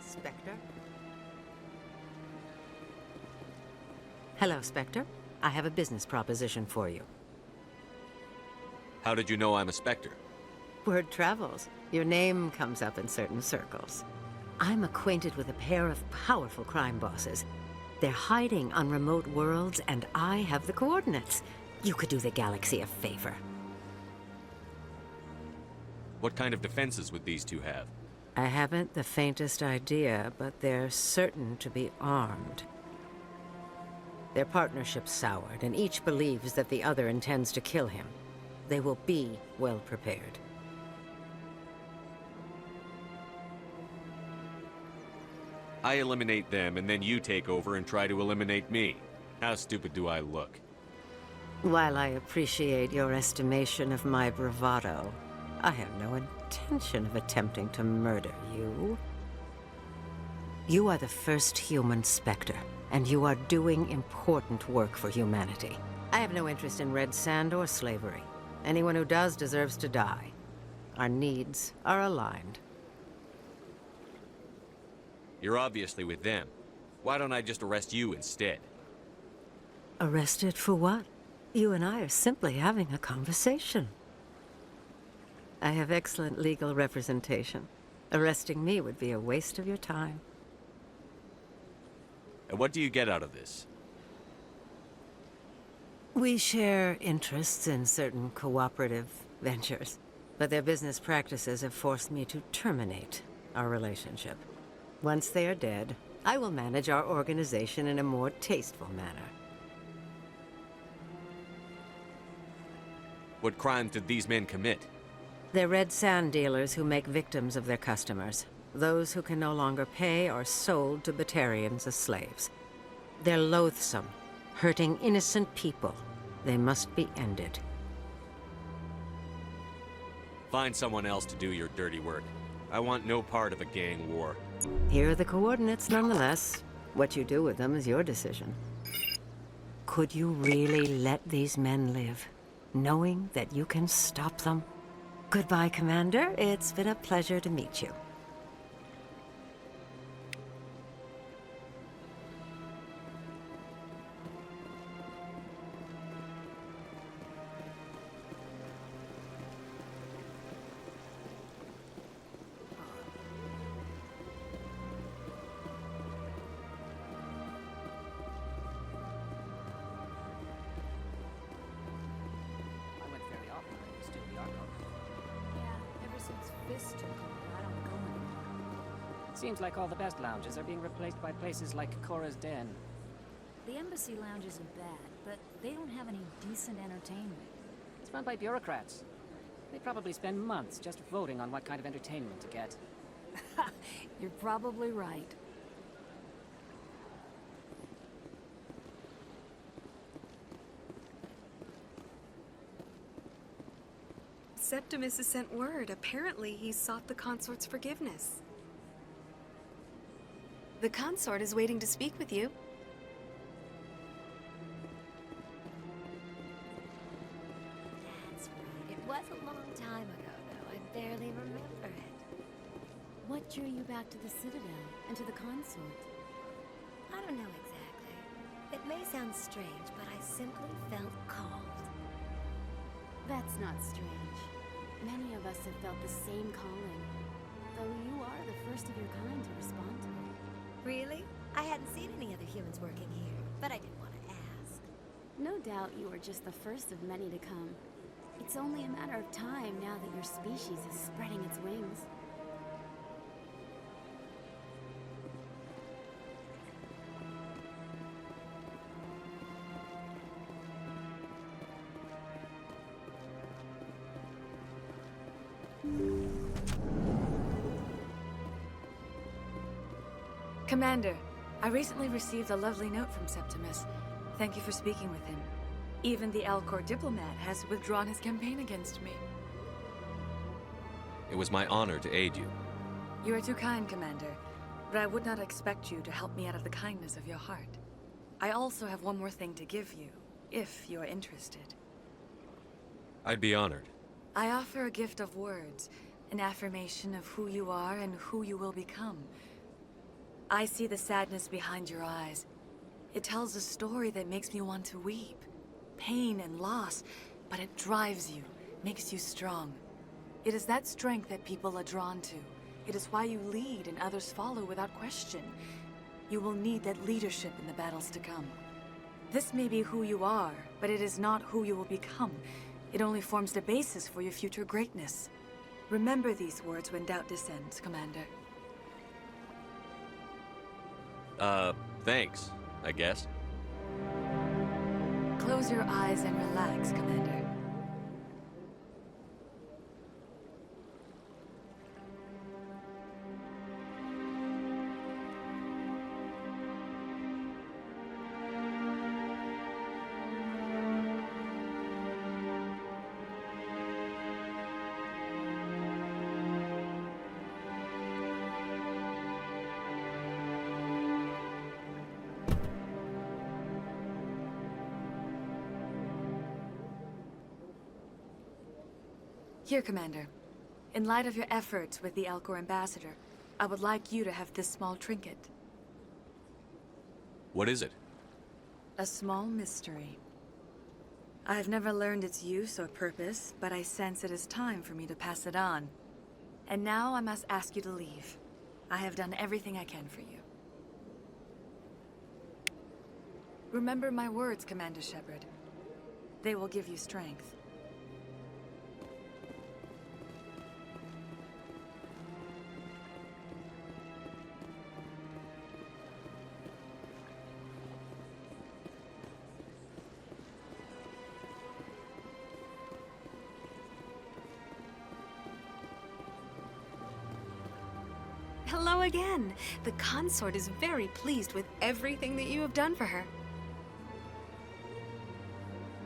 Spectre? Hello, Spectre. I have a business proposition for you. How did you know I'm a Spectre? Word travels. Your name comes up in certain circles. I'm acquainted with a pair of powerful crime bosses. They're hiding on remote worlds, and I have the coordinates. You could do the galaxy a favor. What kind of defenses would these two have? I haven't the faintest idea, but they're certain to be armed. Their partnership's soured, and each believes that the other intends to kill him. They will be well prepared. I eliminate them, and then you take over and try to eliminate me. How stupid do I look? While I appreciate your estimation of my bravado, I have no intention of attempting to murder you. You are the first human Spectre, and you are doing important work for humanity. I have no interest in red sand or slavery. Anyone who does deserves to die. Our needs are aligned. You're obviously with them. Why don't I just arrest you instead? Arrested for what? You and I are simply having a conversation. I have excellent legal representation. Arresting me would be a waste of your time. And what do you get out of this? We share interests in certain cooperative ventures, but their business practices have forced me to terminate our relationship. Once they are dead, I will manage our organization in a more tasteful manner. What crimes did these men commit? They're red sand dealers who make victims of their customers. Those who can no longer pay are sold to Batarians as slaves. They're loathsome, hurting innocent people. They must be ended. Find someone else to do your dirty work. I want no part of a gang war. Here are the coordinates nonetheless. What you do with them is your decision. Could you really let these men live, knowing that you can stop them? Goodbye, Commander. It's been a pleasure to meet you. Seems like all the best lounges are being replaced by places like Cora's Den. The Embassy Lounge isn't bad, but they don't have any decent entertainment. It's run by bureaucrats. They probably spend months just voting on what kind of entertainment to get. You're probably right. Septimus has sent word. Apparently, he sought the Consort's forgiveness. The Consort is waiting to speak with you. That's right. It was a long time ago, though. I barely remember it. What drew you back to the Citadel and to the Consort? I don't know exactly. It may sound strange, but I simply felt called. That's not strange. Many of us have felt the same calling, though you are the first of your kind to respond to it. Really? I hadn't seen any other humans working here, but I didn't want to ask. No doubt you are just the first of many to come. It's only a matter of time now that your species is spreading its wings. Commander, I recently received a lovely note from Septimus. Thank you for speaking with him. Even the Alcor diplomat has withdrawn his campaign against me. It was my honor to aid you. You are too kind, Commander, but I would not expect you to help me out of the kindness of your heart. I also have one more thing to give you, if you are interested. I'd be honored. I offer a gift of words, an affirmation of who you are and who you will become. I see the sadness behind your eyes. It tells a story that makes me want to weep. Pain and loss, but it drives you, makes you strong. It is that strength that people are drawn to. It is why you lead and others follow without question. You will need that leadership in the battles to come. This may be who you are, but it is not who you will become. It only forms the basis for your future greatness. Remember these words when doubt descends, Commander. Thanks, I guess. Close your eyes and relax, Commander. Here, Commander. In light of your efforts with the Alcor Ambassador, I would like you to have this small trinket. What is it? A small mystery. I have never learned its use or purpose, but I sense it is time for me to pass it on. And now I must ask you to leave. I have done everything I can for you. Remember my words, Commander Shepard. They will give you strength. Hello again. The Consort is very pleased with everything that you have done for her.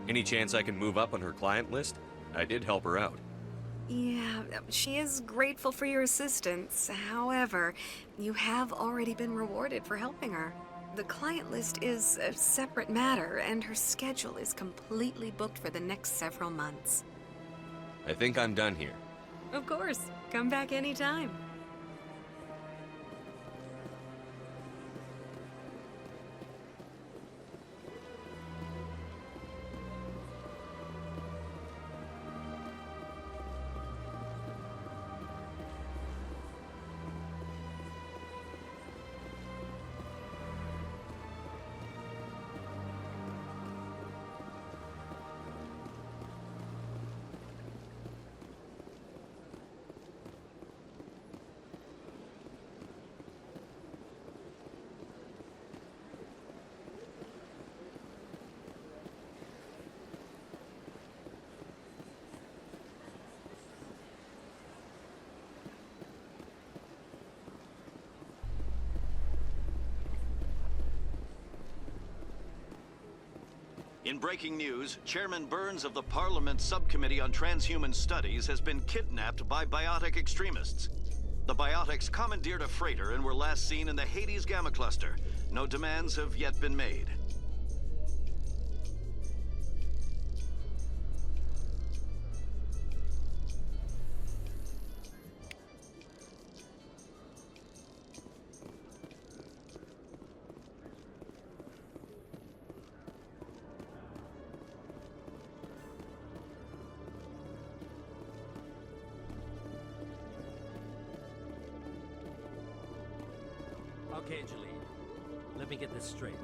Any chance I can move up on her client list? I did help her out. Yeah, she is grateful for your assistance. However, you have already been rewarded for helping her. The client list is a separate matter, and her schedule is completely booked for the next several months. I think I'm done here. Of course. Come back anytime. In breaking news, Chairman Burns of the Parliament Subcommittee on Transhuman Studies has been kidnapped by biotic extremists. The biotics commandeered a freighter and were last seen in the Hades Gamma Cluster. No demands have yet been made. Okay, Jahleed. Let me get this straight.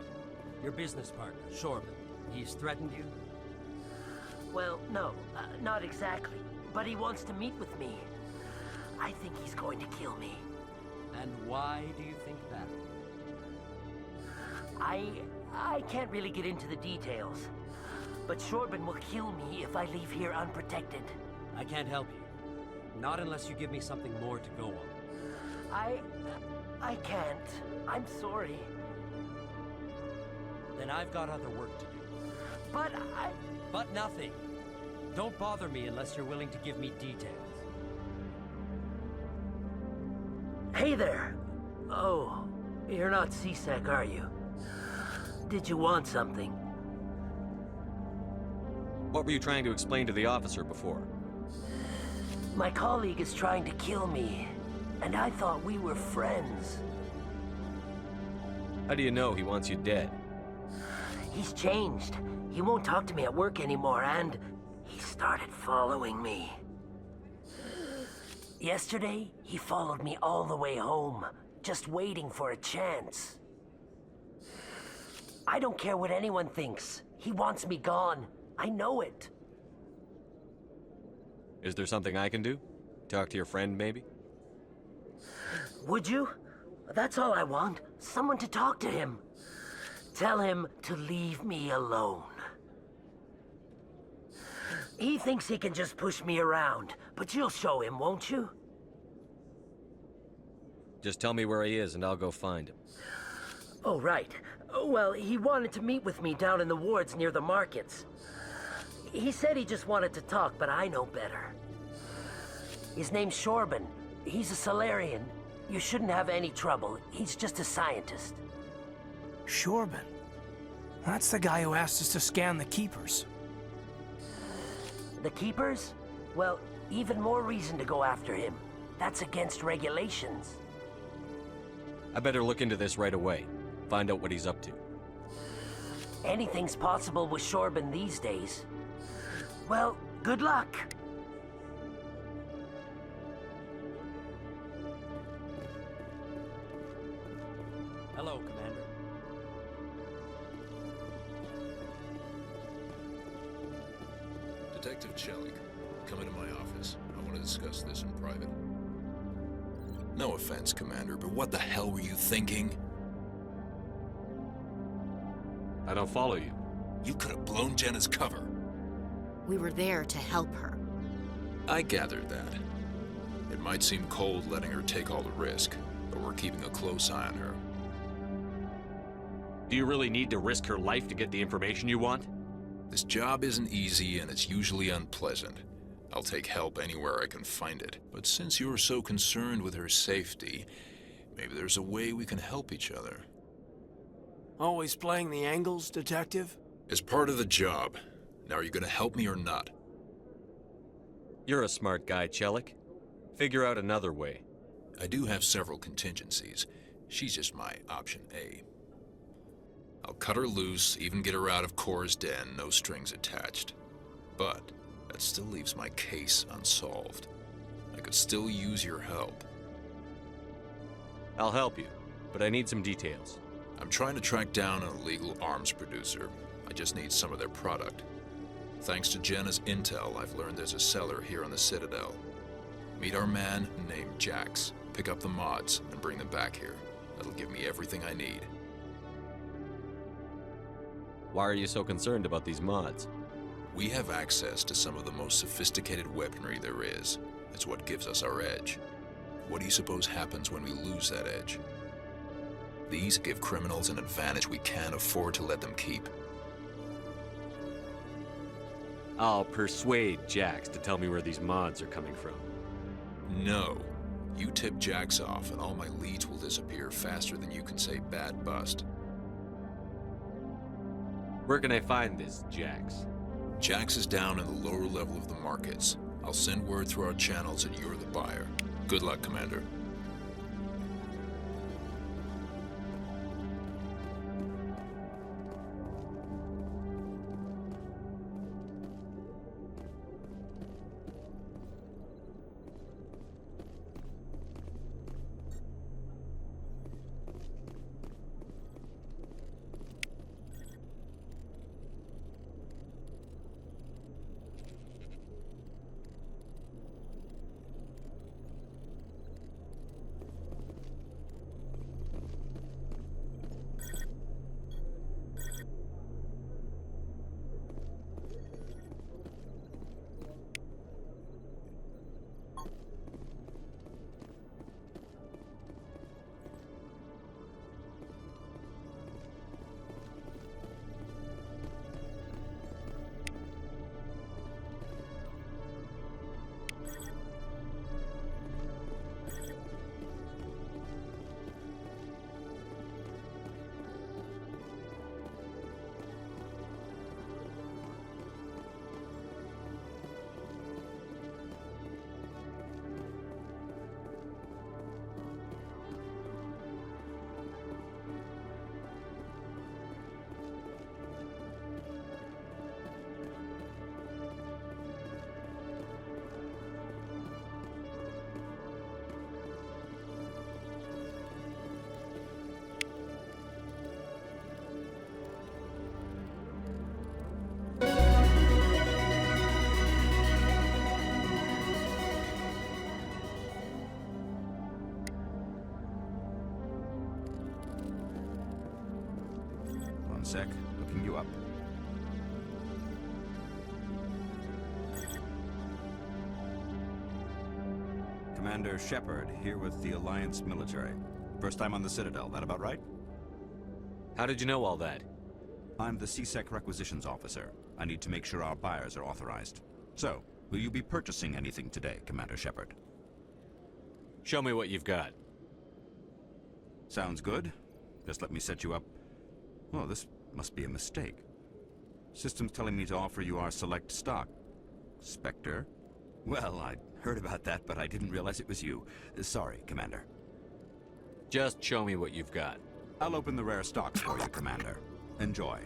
Your business partner, Chorban, he's threatened you? Well, no, not exactly. But he wants to meet with me. I think he's going to kill me. And why do you think that? I can't really get into the details. But Chorban will kill me if I leave here unprotected. I can't help you. Not unless you give me something more to go on. I can't. I'm sorry. Then I've got other work to do. But But nothing. Don't bother me unless you're willing to give me details. Hey there! Oh, you're not C-Sec, are you? Did you want something? What were you trying to explain to the officer before? My colleague is trying to kill me, and I thought we were friends. How do you know he wants you dead? He's changed. He won't talk to me at work anymore, and he started following me. Yesterday, he followed me all the way home, just waiting for a chance. I don't care what anyone thinks. He wants me gone. I know it. Is there something I can do? Talk to your friend, maybe? Would you? That's all I want. Someone to talk to him. Tell him to leave me alone. He thinks he can just push me around, but you'll show him, won't you? Just tell me where he is and I'll go find him. Oh, right. Well, he wanted to meet with me down in the wards near the markets. He said he just wanted to talk, but I know better. His name's Chorban. He's a Solarian. You shouldn't have any trouble. He's just a scientist. Chorban? That's the guy who asked us to scan the Keepers. The Keepers? Well, even more reason to go after him. That's against regulations. I better look into this right away. Find out what he's up to. Anything's possible with Chorban these days. Well, good luck. Hello, Commander. Detective Jahleed, come into my office. I want to discuss this in private. No offense, Commander, but what the hell were you thinking? I don't follow you. You could have blown Jenna's cover. We were there to help her. I gathered that. It might seem cold letting her take all the risk, but we're keeping a close eye on her. Do you really need to risk her life to get the information you want? This job isn't easy and it's usually unpleasant. I'll take help anywhere I can find it. But since you're so concerned with her safety, maybe there's a way we can help each other. Always playing the angles, Detective? As part of the job. Now, are you gonna help me or not? You're a smart guy, Chelik. Figure out another way. I do have several contingencies. She's just my option A. I'll cut her loose, even get her out of Kor's den, no strings attached. But that still leaves my case unsolved. I could still use your help. I'll help you, but I need some details. I'm trying to track down an illegal arms producer. I just need some of their product. Thanks to Jenna's intel, I've learned there's a seller here on the Citadel. Meet our man named Jax. Pick up the mods and bring them back here. That'll give me everything I need. Why are you so concerned about these mods? We have access to some of the most sophisticated weaponry there is. It's what gives us our edge. What do you suppose happens when we lose that edge? These give criminals an advantage we can't afford to let them keep. I'll persuade Jax to tell me where these mods are coming from. No. You tip Jax off and all my leads will disappear faster than you can say bad bust. Where can I find this Jax? Jax is down in the lower level of the markets. I'll send word through our channels that you're the buyer. Good luck, Commander. C-Sec. Looking you up. Commander Shepard, here with the Alliance military. First time on the Citadel, that about right? How did you know all that? I'm the C-Sec requisitions officer. I need to make sure our buyers are authorized. So, will you be purchasing anything today, Commander Shepard? Show me what you've got. Sounds good. Just let me set you up. Oh, this must be a mistake. System's telling me to offer you our select stock. Spectre? Well, I'd heard about that, but I didn't realize it was you. Sorry, Commander. Just show me what you've got. I'll open the rare stocks for you, Commander. Enjoy.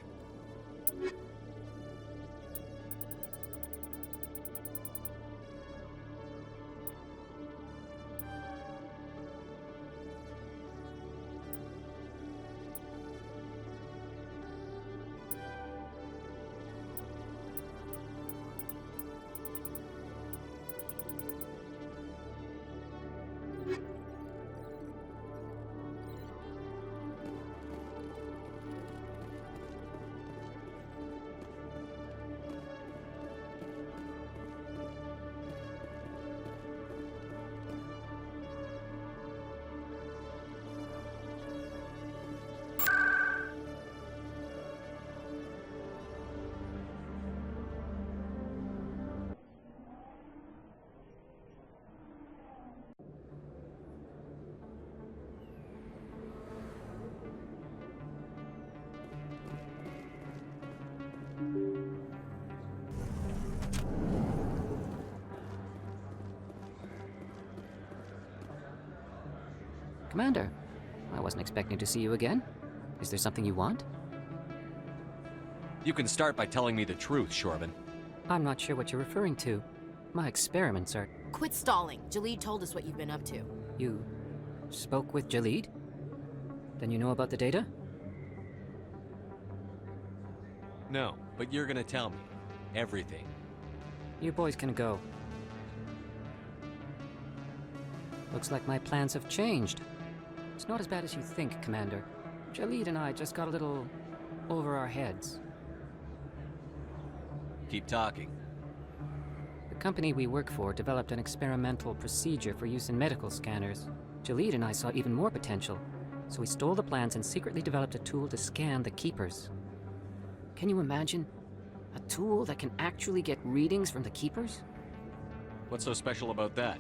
Commander, I wasn't expecting to see you again. Is there something you want? You can start by telling me the truth, Chorban. I'm not sure what you're referring to. My experiments are... Quit stalling. Jahleed told us what you've been up to. You spoke with Jahleed? Then you know about the data? No, but you're gonna tell me. Everything. You boys can go. Looks like my plans have changed. It's not as bad as you think, Commander. Jahleed and I just got a little over our heads. Keep talking. The company we work for developed an experimental procedure for use in medical scanners. Jahleed and I saw even more potential, so we stole the plans and secretly developed a tool to scan the Keepers. Can you imagine? A tool that can actually get readings from the Keepers? What's so special about that?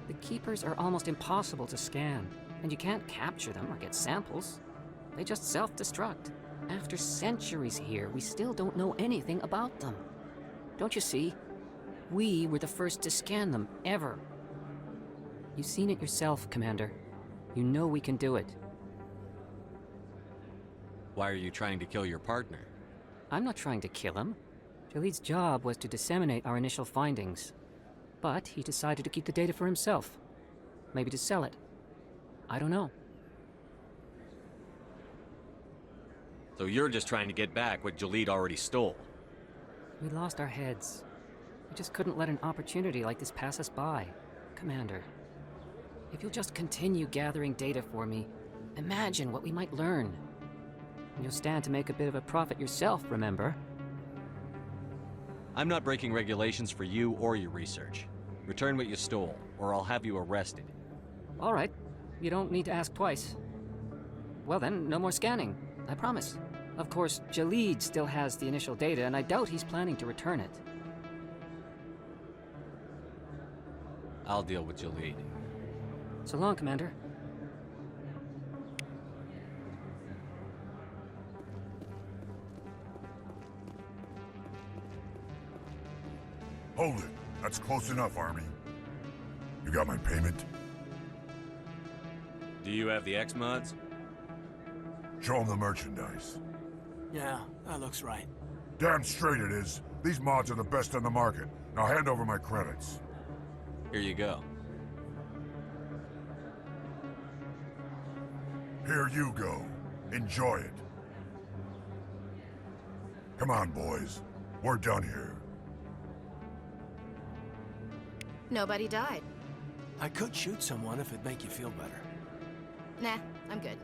The Keepers are almost impossible to scan, and you can't capture them or get samples. They just self-destruct. After centuries here, we still don't know anything about them. Don't you see? We were the first to scan them, ever. You've seen it yourself, Commander. You know we can do it. Why are you trying to kill your partner? I'm not trying to kill him. Jahleed's job was to disseminate our initial findings. But he decided to keep the data for himself. Maybe to sell it. I don't know. So you're just trying to get back what Jahleed already stole? We lost our heads. We just couldn't let an opportunity like this pass us by. Commander, if you'll just continue gathering data for me, imagine what we might learn. And you'll stand to make a bit of a profit yourself, remember? I'm not breaking regulations for you or your research. Return what you stole, or I'll have you arrested. All right. You don't need to ask twice. Well then, no more scanning. I promise. Of course, Jahleed still has the initial data, and I doubt he's planning to return it. I'll deal with Jahleed. So long, Commander. Hold it. That's close enough, Army. You got my payment? Do you have the X-Mods? Show them the merchandise. Yeah, that looks right. Damn straight it is. These mods are the best on the market. Now hand over my credits. Here you go. Here you go. Enjoy it. Come on, boys. We're done here. Nobody died. I could shoot someone if it'd make you feel better. Nah, I'm good.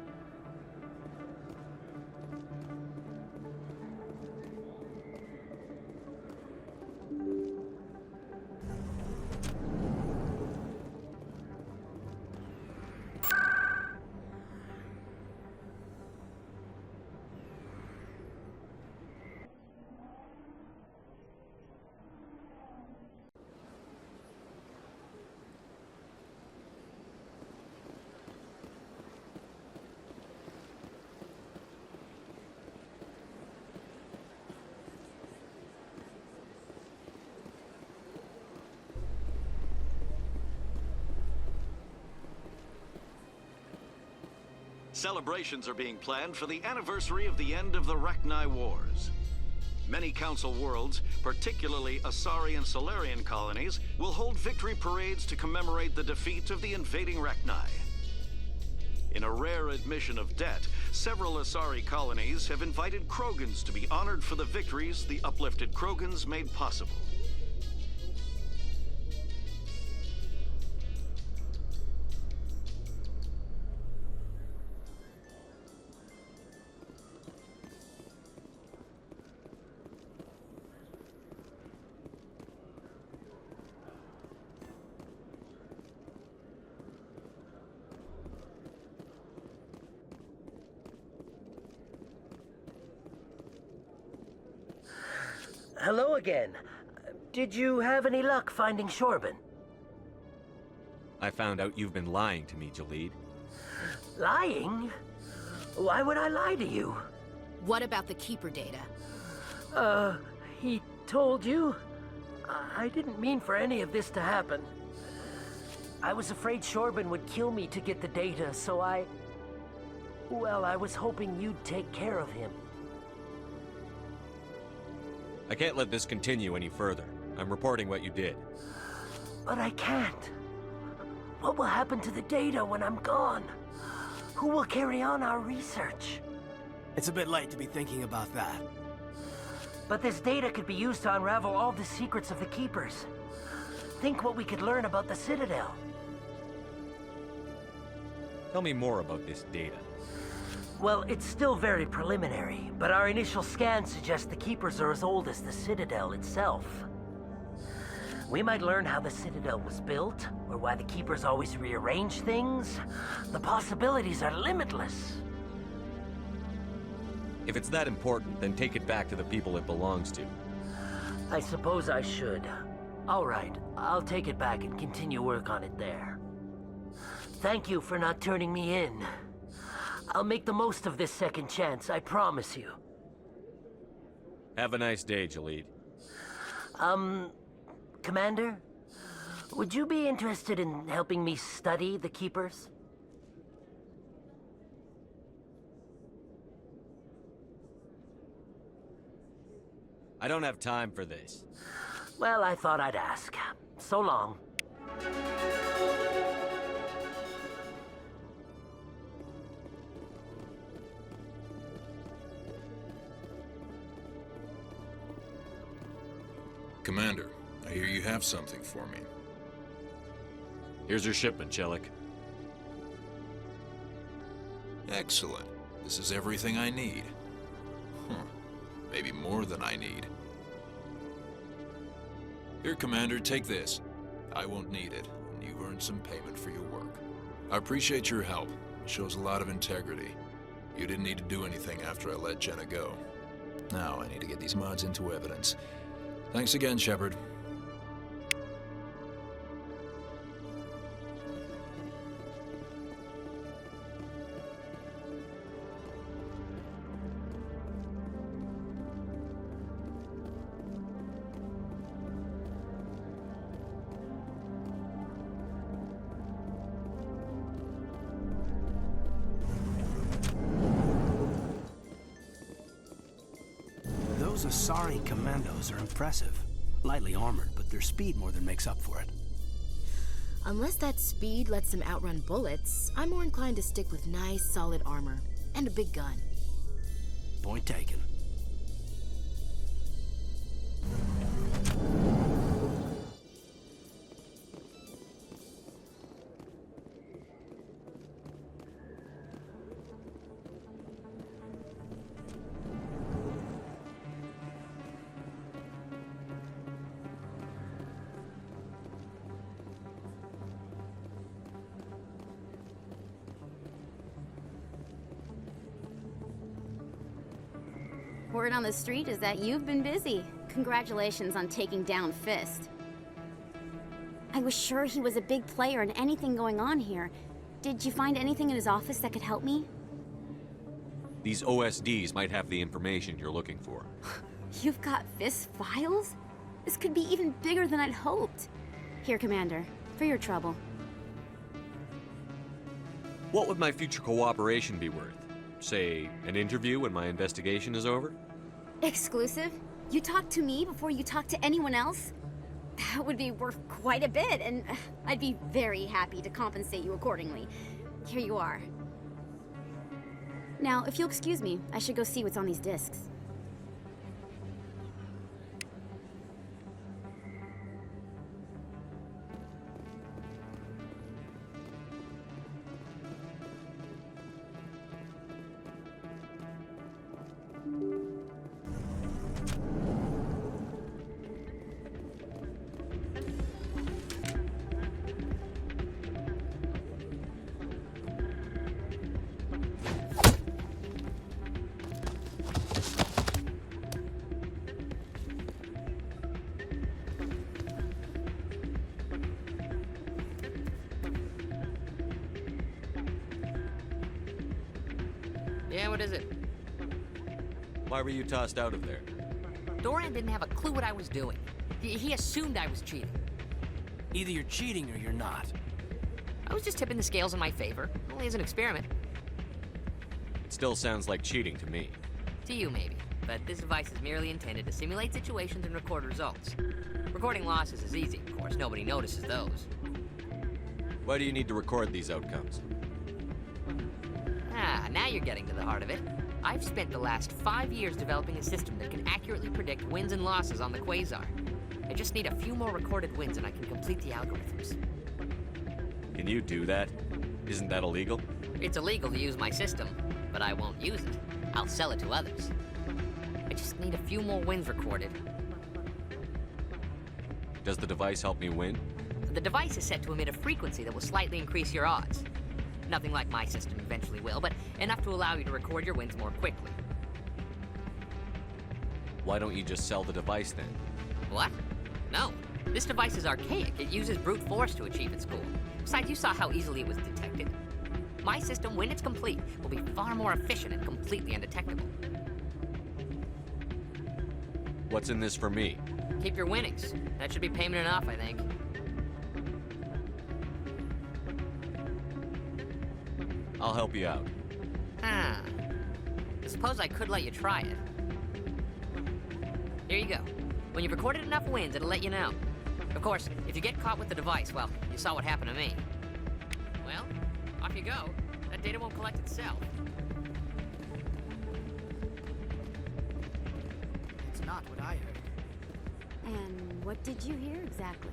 Celebrations are being planned for the anniversary of the end of the Rachni Wars. Many Council worlds, particularly Asari and Solarian colonies, will hold victory parades to commemorate the defeat of the invading Rachni. In a rare admission of debt, several Asari colonies have invited Krogans to be honored for the victories the uplifted Krogans made possible. Hello again. Did you have any luck finding Chorban? I found out you've been lying to me, Jahleed. Lying? Why would I lie to you? What about the Keeper data? He told you? I didn't mean for any of this to happen. I was afraid Chorban would kill me to get the data, so well, I was hoping you'd take care of him. I can't let this continue any further. I'm reporting what you did. But I can't. What will happen to the data when I'm gone? Who will carry on our research? It's a bit late to be thinking about that. But this data could be used to unravel all the secrets of the Keepers. Think what we could learn about the Citadel. Tell me more about this data. Well, it's still very preliminary, but our initial scans suggest the Keepers are as old as the Citadel itself. We might learn how the Citadel was built, or why the Keepers always rearrange things. The possibilities are limitless. If it's that important, then take it back to the people it belongs to. I suppose I should. All right, I'll take it back and continue work on it there. Thank you for not turning me in. I'll make the most of this second chance, I promise you. Have a nice day, Jahleed. Commander? Would you be interested in helping me study the Keepers? I don't have time for this. Well, I thought I'd ask. So long. Commander, I hear you have something for me. Here's your shipment, Chelik. Excellent. This is everything I need. Maybe more than I need. Here, Commander, take this. I won't need it, and you've earned some payment for your work. I appreciate your help. It shows a lot of integrity. You didn't need to do anything after I let Jenna go. Now I need to get these mods into evidence. Thanks again, Shepard. Those Asari commandos are impressive. Lightly armored, but their speed more than makes up for it. Unless that speed lets them outrun bullets, I'm more inclined to stick with nice, solid armor. And a big gun. Point taken. Word on the street is that you've been busy. Congratulations on taking down Fist. I was sure he was a big player in anything going on here. Did you find anything in his office that could help me? These OSDs might have the information you're looking for. You've got Fist files? This could be even bigger than I'd hoped. Here, Commander, for your trouble. What would my future cooperation be worth? Say, an interview when my investigation is over? Exclusive? You talk to me before you talk to anyone else? That would be worth quite a bit, and I'd be very happy to compensate you accordingly. Here you are. Now, if you'll excuse me, I should go see what's on these discs. Yeah, what is it? Why were you tossed out of there? Doran didn't have a clue what I was doing. He assumed I was cheating. Either you're cheating or you're not. I was just tipping the scales in my favor, only as an experiment. It still sounds like cheating to me. To you, maybe. But this device is merely intended to simulate situations and record results. Recording losses is easy, of course. Nobody notices those. Why do you need to record these outcomes? Ah, now you're getting to the heart of it. I've spent the last 5 years developing a system that can accurately predict wins and losses on the Quasar. I just need a few more recorded wins and I can complete the algorithms. Can you do that? Isn't that illegal? It's illegal to use my system, but I won't use it. I'll sell it to others. I just need a few more wins recorded. Does the device help me win? The device is set to emit a frequency that will slightly increase your odds. Nothing like my system eventually will, but enough to allow you to record your wins more quickly. Why don't you just sell the device then? What? No. This device is archaic. It uses brute force to achieve its goal. Besides, you saw how easily it was detected. My system, when it's complete, will be far more efficient and completely undetectable. What's in this for me? Keep your winnings. That should be payment enough, I think. I'll help you out. I suppose I could let you try it. Here you go. When you've recorded enough wins, it'll let you know. Of course, if you get caught with the device, well, you saw what happened to me. Well, off you go. That data won't collect itself. It's not what I heard. And what did you hear exactly?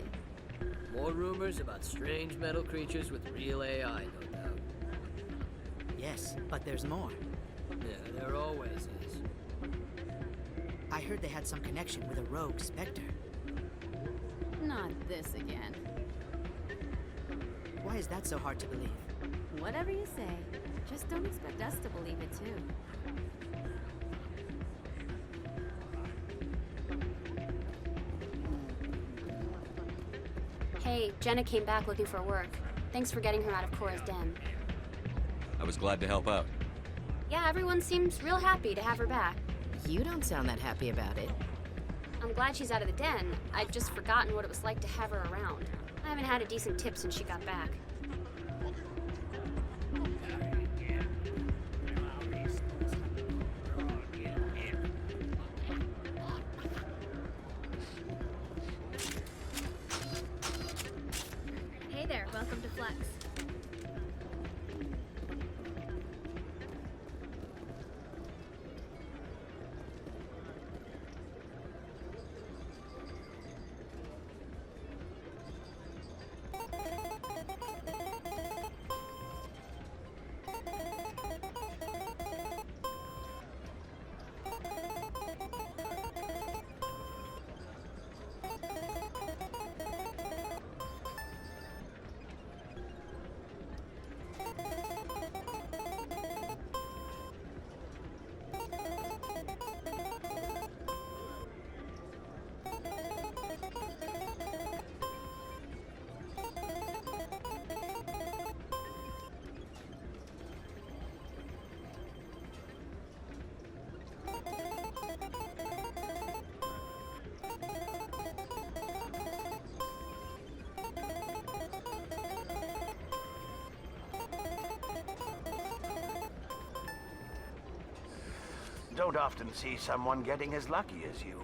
More rumors about strange metal creatures with real AI, no doubt. Yes, but there's more. Yeah, there always is. I heard they had some connection with a rogue Spectre. Not this again. Why is that so hard to believe? Whatever you say, just don't expect us to believe it too. Hey, Jenna came back looking for work. Thanks for getting her out of Cora's den. I was glad to help out. Yeah, everyone seems real happy to have her back. You don't sound that happy about it. I'm glad she's out of the den. I'd just forgotten what it was like to have her around. I haven't had a decent tip since she got back. Hey there, welcome to Flex. Don't often see someone getting as lucky as you.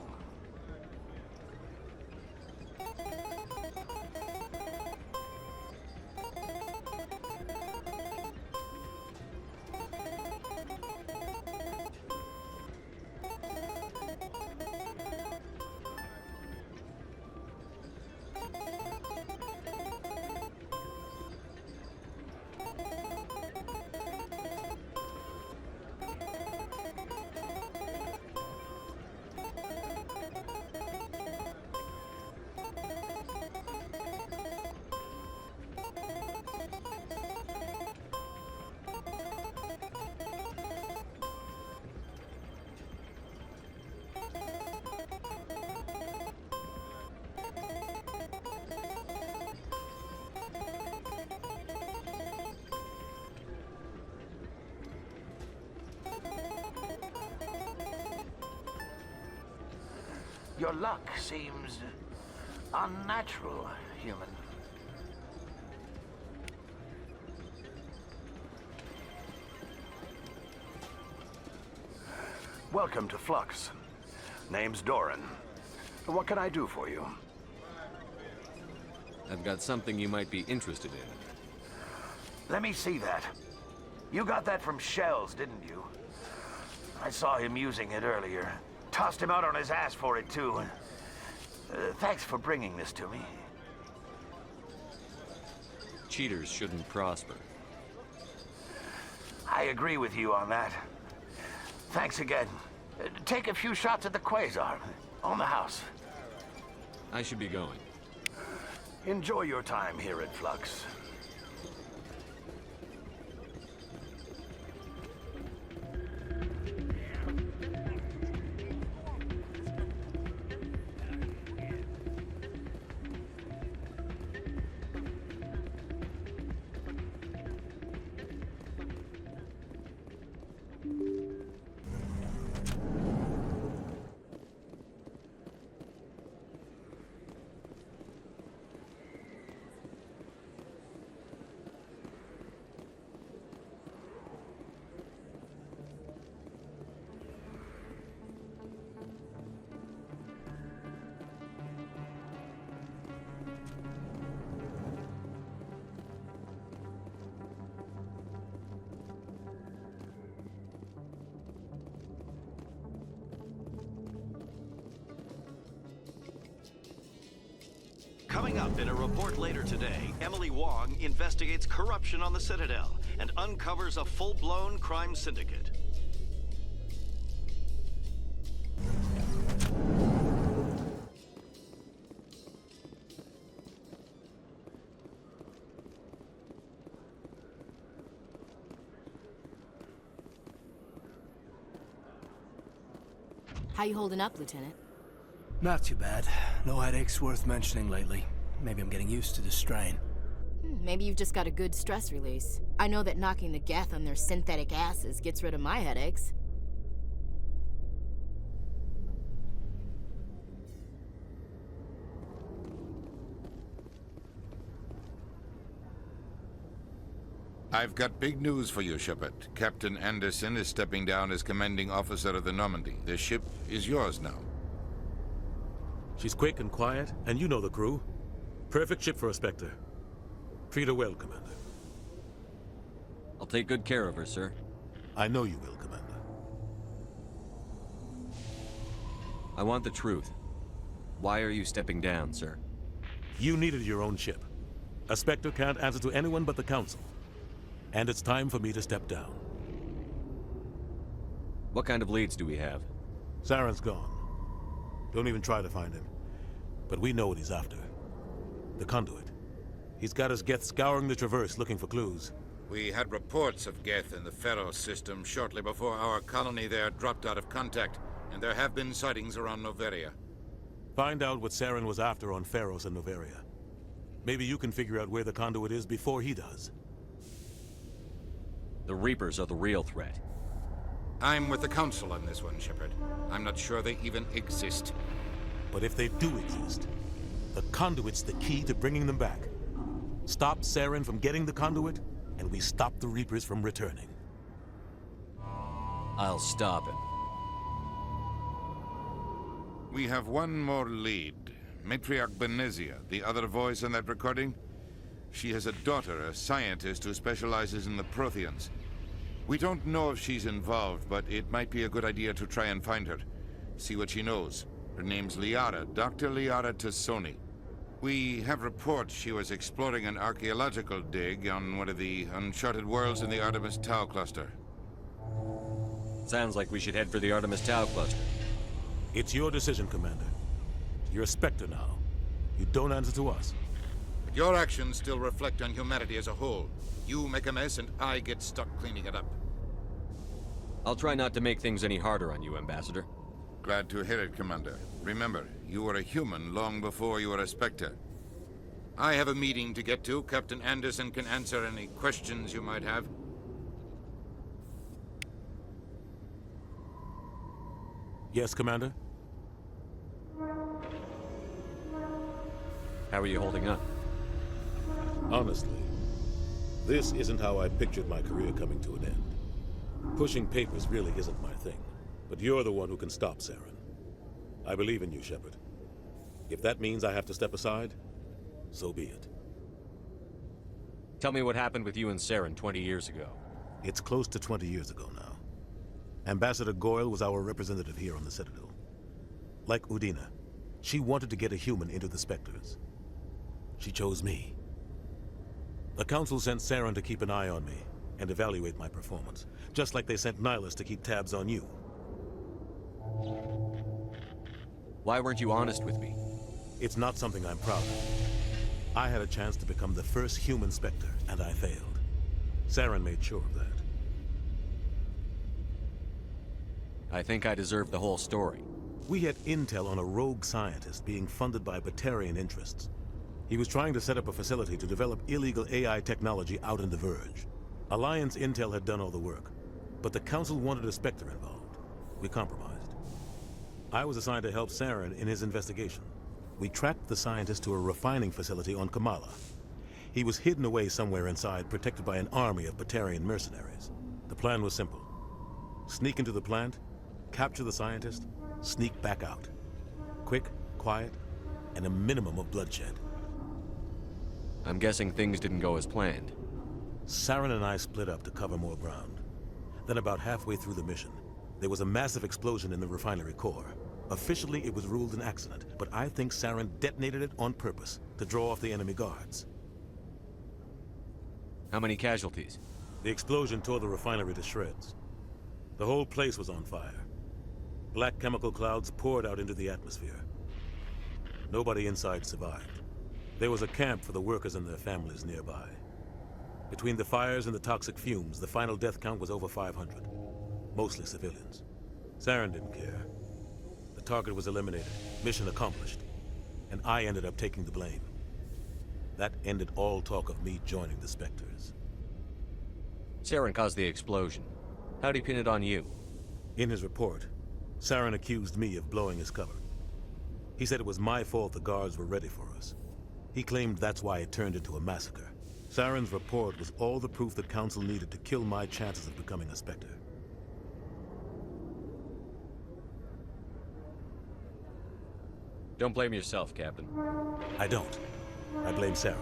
Your luck seems unnatural, human. Welcome to Flux. Name's Doran. What can I do for you? I've got something you might be interested in. Let me see that. You got that from Shells, didn't you? I saw him using it earlier. Tossed him out on his ass for it, too. Thanks for bringing this to me. Cheaters shouldn't prosper. I agree with you on that. Thanks again. Take a few shots at the Quasar. On the house. I should be going. Enjoy your time here at Flux. Coming up in a report later today, Emily Wong investigates corruption on the Citadel and uncovers a full-blown crime syndicate. How you holding up, Lieutenant? Not too bad. No headaches worth mentioning lately. Maybe I'm getting used to the strain. Maybe you've just got a good stress release. I know that knocking the geth on their synthetic asses gets rid of my headaches. I've got big news for you, Shepard. Captain Anderson is stepping down as commanding officer of the Normandy. The ship is yours now. She's quick and quiet, and you know the crew. Perfect ship for a Spectre. Treat her well, Commander. I'll take good care of her, sir. I know you will, Commander. I want the truth. Why are you stepping down, sir? You needed your own ship. A Spectre can't answer to anyone but the Council. And it's time for me to step down. What kind of leads do we have? Saren's gone. Don't even try to find him. But we know what he's after. The conduit. He's got his Geth scouring the Traverse looking for clues. We had reports of Geth in the Pharaoh system shortly before our colony there dropped out of contact, and there have been sightings around Noveria. Find out what Saren was after on Pharos and Noveria. Maybe you can figure out where the conduit is before he does. The Reapers are the real threat. I'm with the Council on this one, Shepard. I'm not sure they even exist. But if they do exist, the conduit's the key to bringing them back. Stop Saren from getting the conduit, and we stop the Reapers from returning. I'll stop him. We have one more lead. Matriarch Benezia, the other voice on that recording. She has a daughter, a scientist who specializes in the Protheans. We don't know if she's involved, but it might be a good idea to try and find her. See what she knows. Her name's Liara, Dr. Liara Tassoni. We have reports she was exploring an archaeological dig on one of the uncharted worlds in the Artemis Tau cluster. Sounds like we should head for the Artemis Tau cluster. It's your decision, Commander. You're a Spectre now. You don't answer to us. But your actions still reflect on humanity as a whole. You make a mess and I get stuck cleaning it up. I'll try not to make things any harder on you, Ambassador. Glad to hear it, Commander. Remember, you were a human long before you were a Spectre. I have a meeting to get to. Captain Anderson can answer any questions you might have. Yes, Commander? How are you holding up? Honestly, this isn't how I pictured my career coming to an end. Pushing papers really isn't my thing, but you're the one who can stop Saren. I believe in you, Shepard. If that means I have to step aside, so be it. Tell me what happened with you and Saren 20 years ago. It's close to 20 years ago now. Ambassador Goyle was our representative here on the Citadel. Like Udina, she wanted to get a human into the Spectres. She chose me. The Council sent Saren to keep an eye on me and evaluate my performance, just like they sent Nihilus to keep tabs on you. Why weren't you honest with me? It's not something I'm proud of. I had a chance to become the first human Spectre, and I failed. Saren made sure of that. I think I deserve the whole story. We had intel on a rogue scientist being funded by Batarian interests. He was trying to set up a facility to develop illegal AI technology out in the Verge. Alliance intel had done all the work, but the Council wanted a Spectre involved. We compromised. I was assigned to help Saren in his investigation. We tracked the scientist to a refining facility on Kamala. He was hidden away somewhere inside, protected by an army of Batarian mercenaries. The plan was simple. Sneak into the plant, capture the scientist, sneak back out. Quick, quiet, and a minimum of bloodshed. I'm guessing things didn't go as planned. Saren and I split up to cover more ground. Then about halfway through the mission, there was a massive explosion in the refinery core. Officially, it was ruled an accident, but I think Saren detonated it on purpose to draw off the enemy guards. How many casualties? The explosion tore the refinery to shreds. The whole place was on fire. Black chemical clouds poured out into the atmosphere. Nobody inside survived. There was a camp for the workers and their families nearby. Between the fires and the toxic fumes, the final death count was over 500. Mostly civilians. Saren didn't care. The target was eliminated, mission accomplished. And I ended up taking the blame. That ended all talk of me joining the Spectres. Saren caused the explosion. How'd he pin it on you? In his report, Saren accused me of blowing his cover. He said it was my fault the guards were ready for us. He claimed that's why it turned into a massacre. Saren's report was all the proof the Council needed to kill my chances of becoming a Spectre. Don't blame yourself, Captain. I don't. I blame Saren.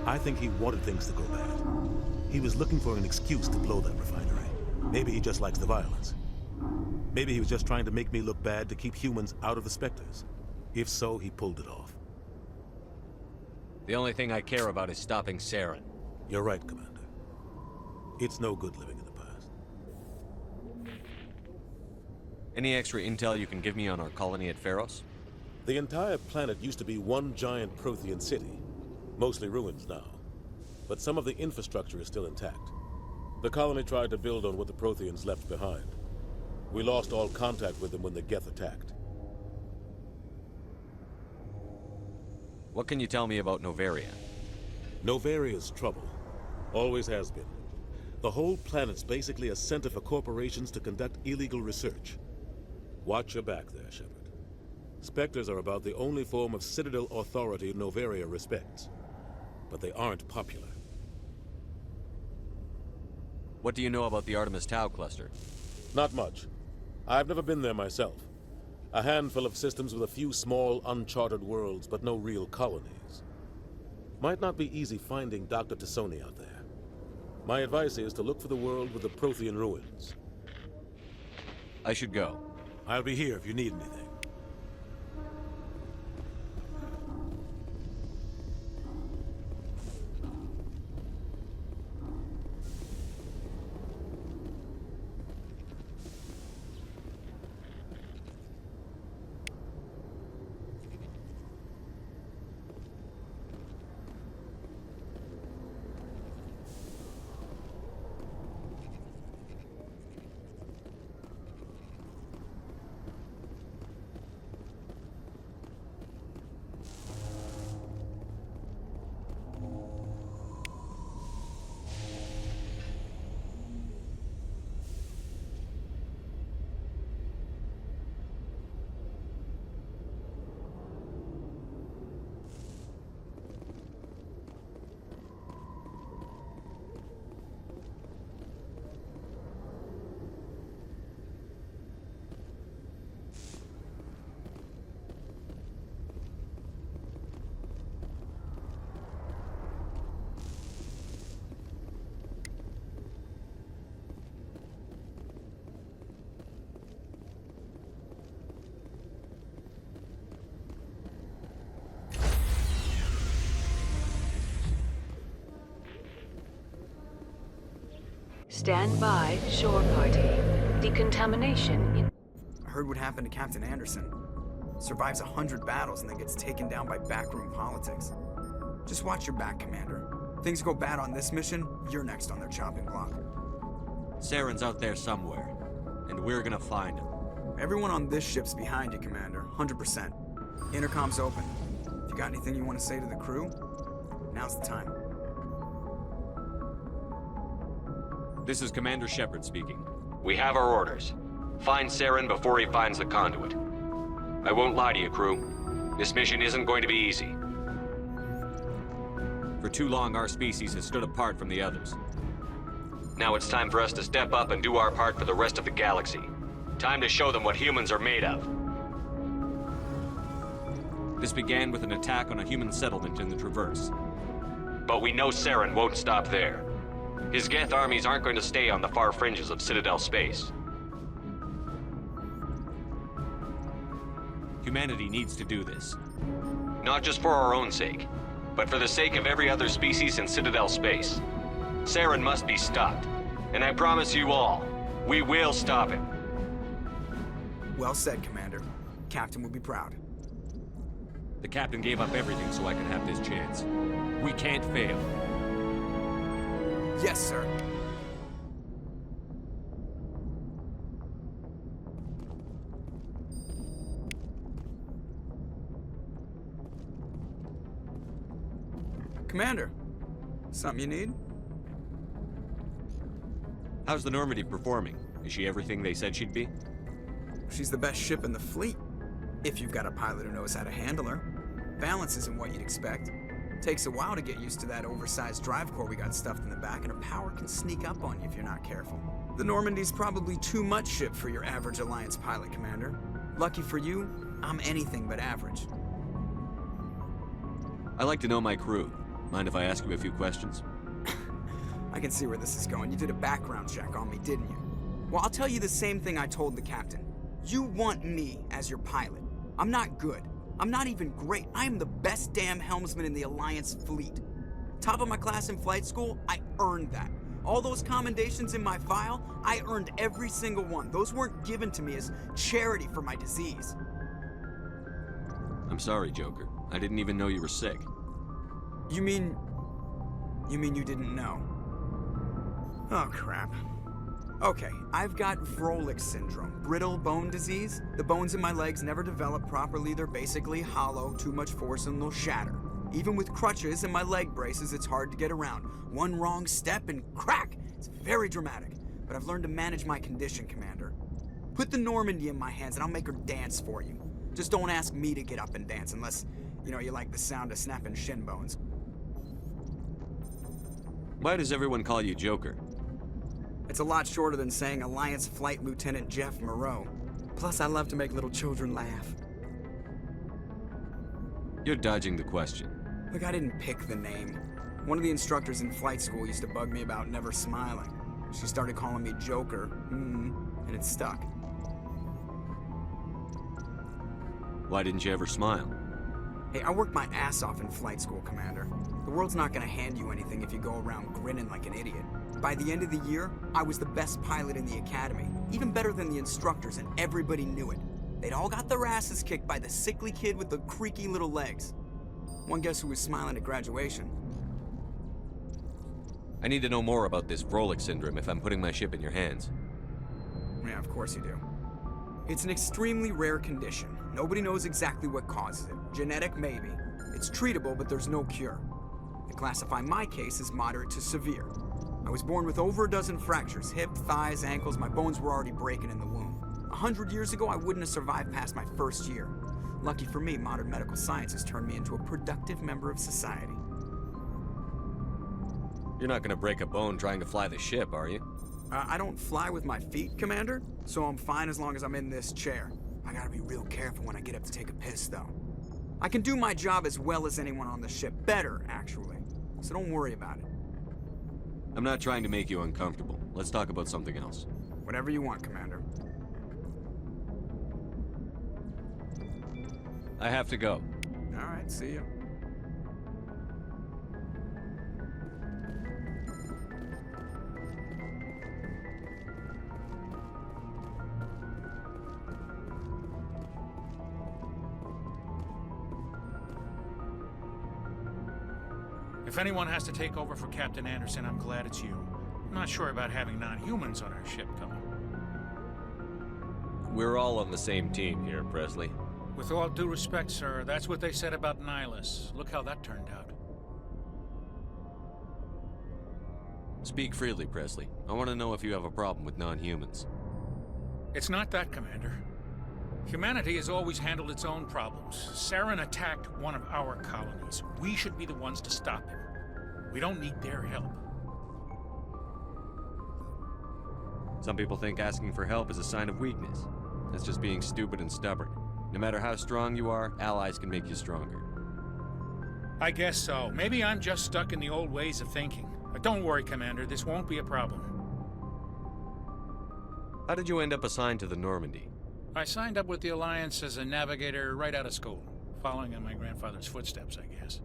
I think he wanted things to go bad. He was looking for an excuse to blow that refinery. Maybe he just likes the violence. Maybe he was just trying to make me look bad to keep humans out of the Spectres. If so, he pulled it off. The only thing I care about is stopping Saren. You're right, Commander. It's no good living in the past. Any extra intel you can give me on our colony at Pharos? The entire planet used to be one giant Prothean city. Mostly ruins now. But some of the infrastructure is still intact. The colony tried to build on what the Protheans left behind. We lost all contact with them when the Geth attacked. What can you tell me about Novaria? Novaria's trouble. Always has been. The whole planet's basically a center for corporations to conduct illegal research. Watch your back there, Shepard. Spectres are about the only form of Citadel authority Novaria respects. But they aren't popular. What do you know about the Artemis Tau cluster? Not much. I've never been there myself. A handful of systems with a few small, uncharted worlds, but no real colonies. Might not be easy finding Dr. Tassoni out there. My advice is to look for the world with the Prothean ruins. I should go. I'll be here if you need anything. Stand by, shore party. Decontamination in... I heard what happened to Captain Anderson. Survives 100 battles and then gets taken down by backroom politics. Just watch your back, Commander. Things go bad on this mission, you're next on their chopping block. Saren's out there somewhere, and we're gonna find him. Everyone on this ship's behind you, Commander. 100%. Intercom's open. If you got anything you want to say to the crew, now's the time. This is Commander Shepard speaking. We have our orders. Find Saren before he finds the conduit. I won't lie to you, crew. This mission isn't going to be easy. For too long, our species has stood apart from the others. Now it's time for us to step up and do our part for the rest of the galaxy. Time to show them what humans are made of. This began with an attack on a human settlement in the Traverse. But we know Saren won't stop there. His Geth armies aren't going to stay on the far fringes of Citadel space. Humanity needs to do this. Not just for our own sake, but for the sake of every other species in Citadel space. Saren must be stopped. And I promise you all, we will stop him. Well said, Commander. Captain will be proud. The Captain gave up everything so I could have this chance. We can't fail. Yes, sir. Commander, something you need? How's the Normandy performing? Is she everything they said she'd be? She's the best ship in the fleet, if you've got a pilot who knows how to handle her. Balance isn't what you'd expect. Takes a while to get used to that oversized drive core we got stuffed in the back, and her power can sneak up on you if you're not careful. The Normandy's probably too much ship for your average Alliance pilot, Commander. Lucky for you, I'm anything but average. I like to know my crew. Mind if I ask you a few questions? I can see where this is going. You did a background check on me, didn't you? Well, I'll tell you the same thing I told the captain. You want me as your pilot. I'm not good. I'm not even great. I am the best damn helmsman in the Alliance fleet. Top of my class in flight school, I earned that. All those commendations in my file, I earned every single one. Those weren't given to me as charity for my disease. I'm sorry, Joker. I didn't even know you were sick. You mean you didn't know? Oh, crap. Okay, I've got Vrolik syndrome, brittle bone disease. The bones in my legs never develop properly. They're basically hollow, too much force and they'll shatter. Even with crutches and my leg braces, it's hard to get around. One wrong step and crack! It's very dramatic, but I've learned to manage my condition, Commander. Put the Normandy in my hands and I'll make her dance for you. Just don't ask me to get up and dance unless, you like the sound of snapping shin bones. Why does everyone call you Joker? It's a lot shorter than saying Alliance Flight Lieutenant Jeff Moreau. Plus, I love to make little children laugh. You're dodging the question. Look, I didn't pick the name. One of the instructors in flight school used to bug me about never smiling. She started calling me Joker, and it stuck. Why didn't you ever smile? Hey, I worked my ass off in flight school, Commander. The world's not gonna hand you anything if you go around grinning like an idiot. By the end of the year, I was the best pilot in the academy, even better than the instructors, and everybody knew it. They'd all got their asses kicked by the sickly kid with the creaky little legs. One guess who was smiling at graduation? I need to know more about this Vrolik syndrome if I'm putting my ship in your hands. Yeah, of course you do. It's an extremely rare condition. Nobody knows exactly what causes it. Genetic, maybe. It's treatable, but there's no cure. They classify my case as moderate to severe. I was born with over a dozen fractures, hip, thighs, ankles. My bones were already breaking in the womb. 100 years ago, I wouldn't have survived past my first year. Lucky for me, modern medical science has turned me into a productive member of society. You're not gonna break a bone trying to fly the ship, are you? I don't fly with my feet, Commander, so I'm fine as long as I'm in this chair. I gotta be real careful when I get up to take a piss, though. I can do my job as well as anyone on the ship. Better, actually. So don't worry about it. I'm not trying to make you uncomfortable. Let's talk about something else. Whatever you want, Commander. I have to go. All right, see ya. If anyone has to take over for Captain Anderson, I'm glad it's you. I'm not sure about having non-humans on our ship, though. We're all on the same team here, Presley. With all due respect, sir, that's what they said about Nihilus. Look how that turned out. Speak freely, Presley. I want to know if you have a problem with non-humans. It's not that, Commander. Humanity has always handled its own problems. Saren attacked one of our colonies. We should be the ones to stop him. We don't need their help. Some people think asking for help is a sign of weakness. That's just being stupid and stubborn. No matter how strong you are, allies can make you stronger. I guess so. Maybe I'm just stuck in the old ways of thinking. But don't worry, Commander. This won't be a problem. How did you end up assigned to the Normandy? I signed up with the Alliance as a navigator right out of school, following in my grandfather's footsteps, I guess.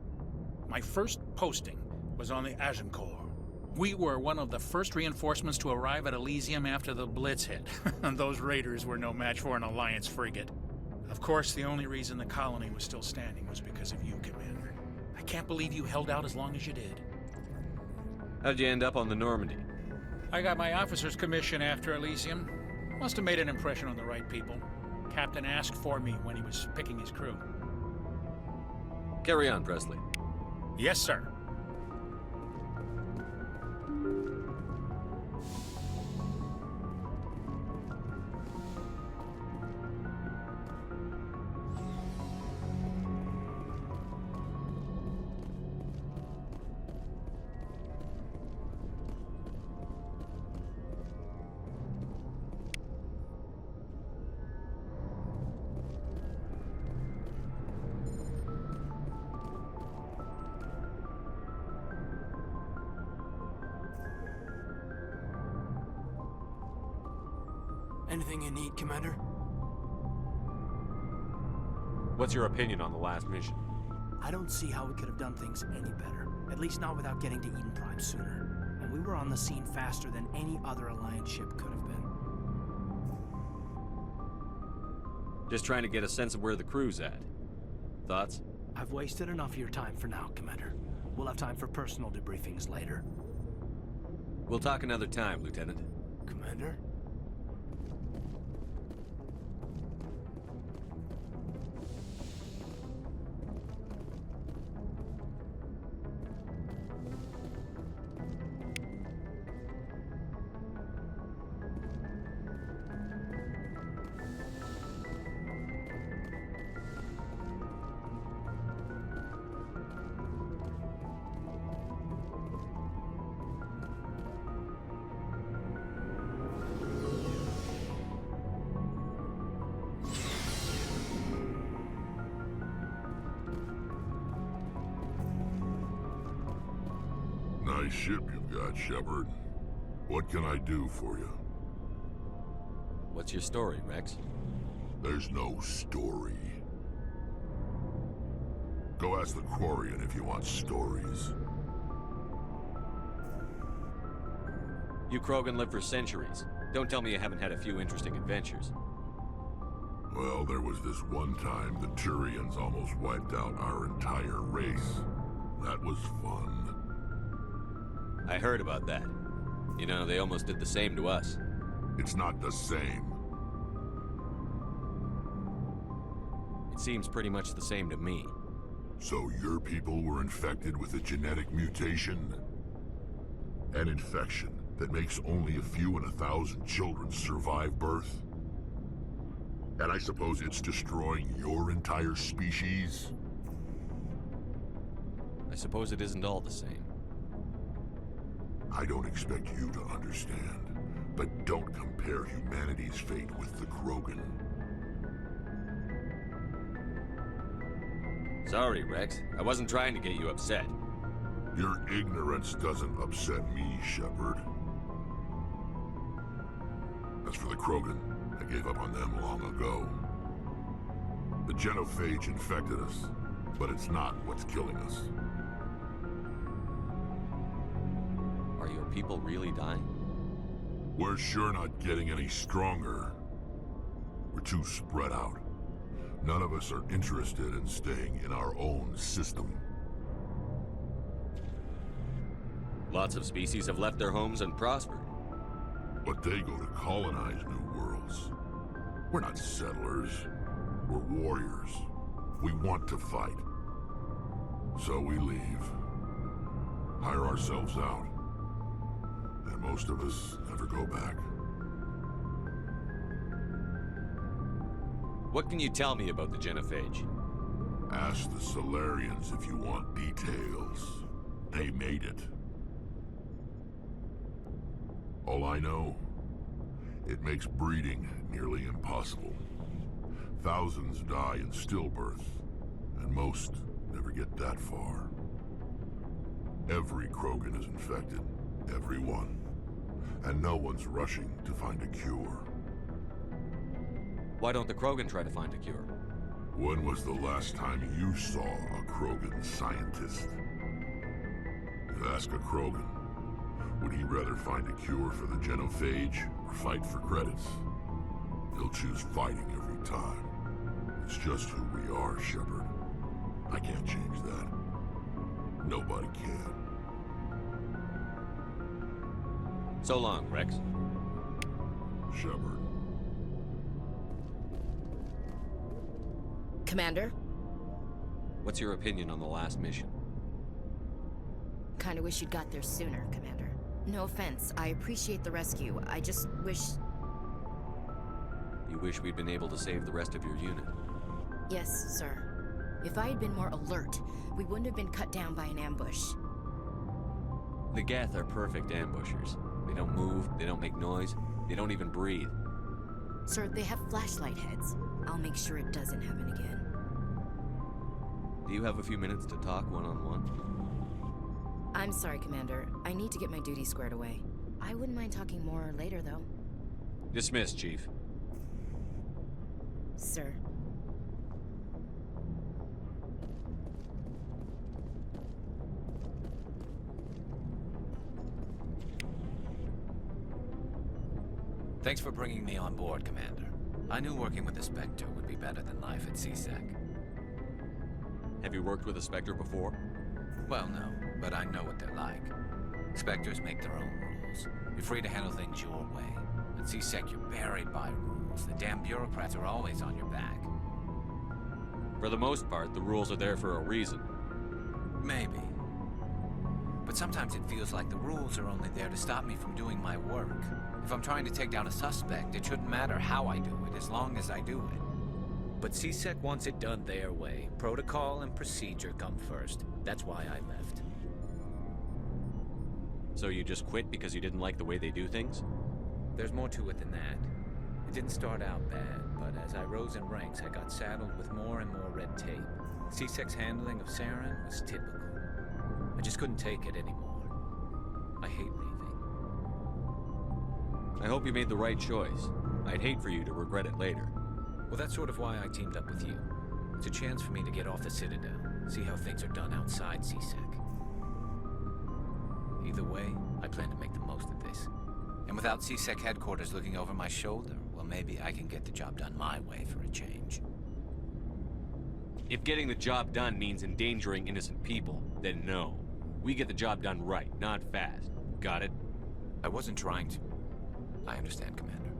My first posting was on the Agincourt. We were one of the first reinforcements to arrive at Elysium after the Blitz hit. And those raiders were no match for an Alliance frigate. Of course, the only reason the colony was still standing was because of you, Commander. I can't believe you held out as long as you did. How'd you end up on the Normandy? I got my officer's commission after Elysium. Must have made an impression on the right people. Captain asked for me when he was picking his crew. Carry on, Presley. Yes, sir. Anything you need, Commander? What's your opinion on the last mission? I don't see how we could have done things any better. At least not without getting to Eden Prime sooner. And we were on the scene faster than any other Alliance ship could have been. Just trying to get a sense of where the crew's at. Thoughts? I've wasted enough of your time for now, Commander. We'll have time for personal debriefings later. We'll talk another time, Lieutenant. Commander? Nice ship you've got, Shepard. What can I do for you? What's your story, Rex? There's no story. Go ask the Quarian if you want stories. You Krogan live for centuries. Don't tell me you haven't had a few interesting adventures. Well, there was this one time the Turians almost wiped out our entire race. That was fun. I heard about that. You know, they almost did the same to us. It's not the same. It seems pretty much the same to me. So your people were infected with a genetic mutation? An infection that makes only a few in 1,000 children survive birth? And I suppose it's destroying your entire species? I suppose it isn't all the same. I don't expect you to understand, but don't compare humanity's fate with the Krogan. Sorry, Rex. I wasn't trying to get you upset. Your ignorance doesn't upset me, Shepard. As for the Krogan, I gave up on them long ago. The genophage infected us, but it's not what's killing us. Are your people really dying? We're sure not getting any stronger. We're too spread out. None of us are interested in staying in our own system. Lots of species have left their homes and prospered. But they go to colonize new worlds. We're not settlers. We're warriors. We want to fight. So we leave. Hire ourselves out. And most of us never go back. What can you tell me about the genophage? Ask the Solarians if you want details. They made it. All I know, it makes breeding nearly impossible. Thousands die in stillbirth, and most never get that far. Every Krogan is infected, every one. And no one's rushing to find a cure. Why don't the Krogan try to find a cure? When was the last time you saw a Krogan scientist? Ask a Krogan. Would he rather find a cure for the genophage or fight for credits? He'll choose fighting every time. It's just who we are, Shepard. I can't change that. Nobody can. So long, Rex. Shepard. Commander? What's your opinion on the last mission? Kinda wish you'd got there sooner, Commander. No offense, I appreciate the rescue. I just wish... You wish we'd been able to save the rest of your unit? Yes, sir. If I had been more alert, we wouldn't have been cut down by an ambush. The Geth are perfect ambushers. They don't move, they don't make noise, they don't even breathe. Sir, they have flashlight heads. I'll make sure it doesn't happen again. Do you have a few minutes to talk one-on-one? I'm sorry, Commander. I need to get my duty squared away. I wouldn't mind talking more later, though. Dismissed, Chief. Sir. Thanks for bringing me on board, Commander. I knew working with the Spectre would be better than life at CSEC. Have you worked with a Spectre before? Well, no, but I know what they're like. Spectres make their own rules. You're free to handle things your way. At CSEC, you're buried by rules. The damn bureaucrats are always on your back. For the most part, the rules are there for a reason. Maybe. But sometimes it feels like the rules are only there to stop me from doing my work. If I'm trying to take down a suspect, it shouldn't matter how I do it, as long as I do it. But CSEC wants it done their way. Protocol and procedure come first. That's why I left. So you just quit because you didn't like the way they do things? There's more to it than that. It didn't start out bad, but as I rose in ranks, I got saddled with more and more red tape. CSEC's handling of Saren was typical. I just couldn't take it anymore. I hate leaving. I hope you made the right choice. I'd hate for you to regret it later. Well, that's sort of why I teamed up with you. It's a chance for me to get off the Citadel, see how things are done outside CSEC. Either way, I plan to make the most of this. And without CSEC headquarters looking over my shoulder, well, maybe I can get the job done my way for a change. If getting the job done means endangering innocent people, then no. We get the job done right, not fast. Got it? I wasn't trying to. I understand, Commander.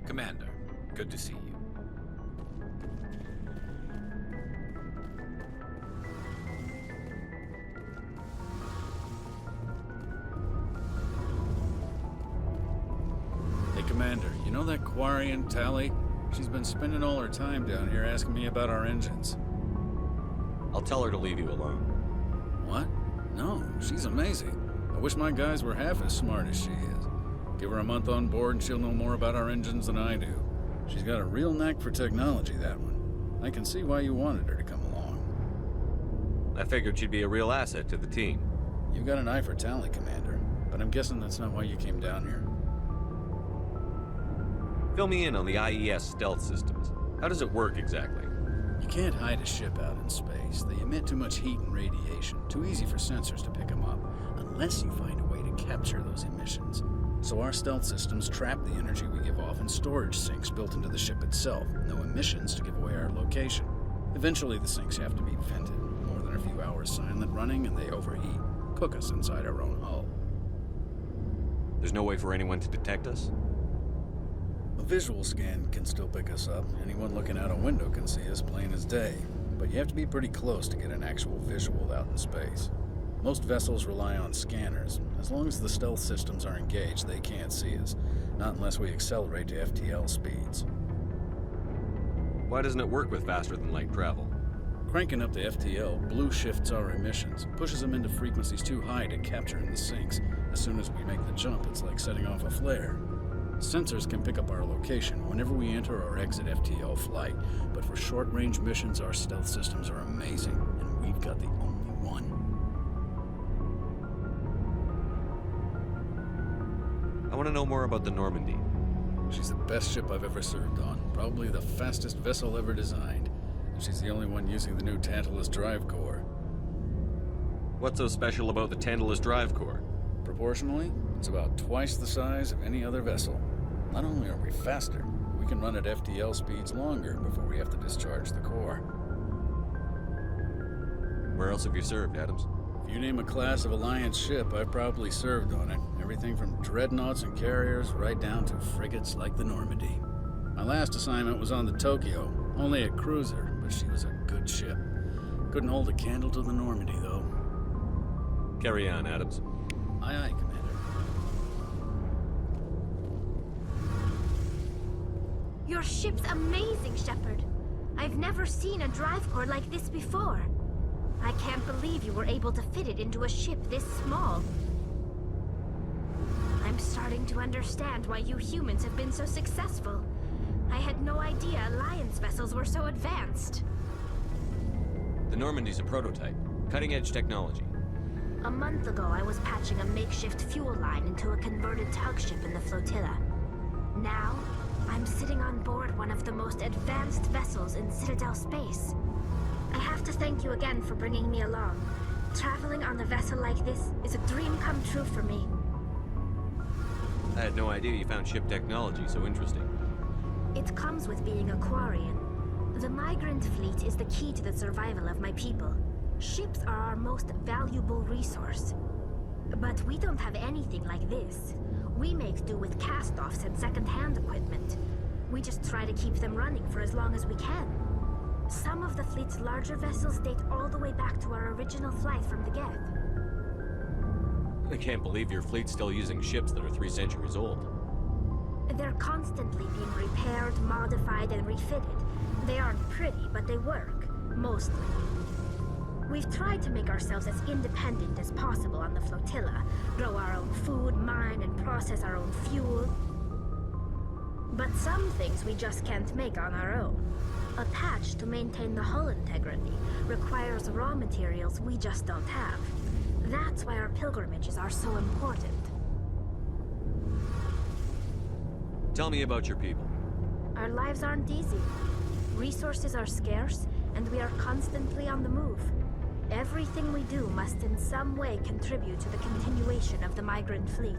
Commander, good to see you. Hey, Commander, you know that Quarian, Tally? She's been spending all her time down here asking me about our engines. I'll tell her to leave you alone. What? No, she's amazing. I wish my guys were half as smart as she is. Give her a month on board and she'll know more about our engines than I do. She's got a real knack for technology, that one. I can see why you wanted her to come along. I figured she'd be a real asset to the team. You got an eye for talent, Commander, but I'm guessing that's not why you came down here. Fill me in on the IES stealth systems. How does it work exactly? You can't hide a ship out in space. They emit too much heat and radiation. Too easy for sensors to pick them up, unless you find a way to capture those emissions. So our stealth systems trap the energy we give off in storage sinks built into the ship itself. No emissions to give away our location. Eventually the sinks have to be vented. More than a few hours silent running and they overheat. Cook us inside our own hull. There's no way for anyone to detect us? A visual scan can still pick us up. Anyone looking out a window can see us plain as day. But you have to be pretty close to get an actual visual out in space. Most vessels rely on scanners. As long as the stealth systems are engaged, they can't see us. Not unless we accelerate to FTL speeds. Why doesn't it work with faster-than-light travel? Cranking up the FTL blue shifts our emissions, pushes them into frequencies too high to capture in the sinks. As soon as we make the jump, it's like setting off a flare. Sensors can pick up our location whenever we enter or exit FTL flight, but for short-range missions, our stealth systems are amazing, and we've got the only one. I want to know more about the Normandy. She's the best ship I've ever served on, probably the fastest vessel ever designed, and she's the only one using the new Tantalus drive core. What's so special about the Tantalus drive core? Proportionally, it's about twice the size of any other vessel. Not only are we faster, we can run at FTL speeds longer before we have to discharge the core. Where else have you served, Adams? If you name a class of Alliance ship, I've probably served on it. Everything from dreadnoughts and carriers right down to frigates like the Normandy. My last assignment was on the Tokyo, only a cruiser, but she was a good ship. Couldn't hold a candle to the Normandy, though. Carry on, Adams. Aye, aye, Commander. Your ship's amazing, Shepard. I've never seen a drive core like this before. I can't believe you were able to fit it into a ship this small. I'm starting to understand why you humans have been so successful. I had no idea Alliance vessels were so advanced. The Normandy's a prototype. Cutting-edge technology. A month ago, I was patching a makeshift fuel line into a converted tug ship in the flotilla. Now, I'm sitting on board one of the most advanced vessels in Citadel space. I have to thank you again for bringing me along. Traveling on a vessel like this is a dream come true for me. I had no idea you found ship technology so interesting. It comes with being a Quarian. The migrant fleet is the key to the survival of my people. Ships are our most valuable resource. But we don't have anything like this. We make do with cast-offs and second-hand equipment. We just try to keep them running for as long as we can. Some of the fleet's larger vessels date all the way back to our original flight from the Geth. I can't believe your fleet's still using ships that are 3 centuries old. They're constantly being repaired, modified, and refitted. They aren't pretty, but they work. Mostly. We've tried to make ourselves as independent as possible on the flotilla, grow our own food, mine, and process our own fuel. But some things we just can't make on our own. A patch to maintain the hull integrity requires raw materials we just don't have. That's why our pilgrimages are so important. Tell me about your people. Our lives aren't easy. Resources are scarce, and we are constantly on the move. Everything we do must in some way contribute to the continuation of the migrant fleet.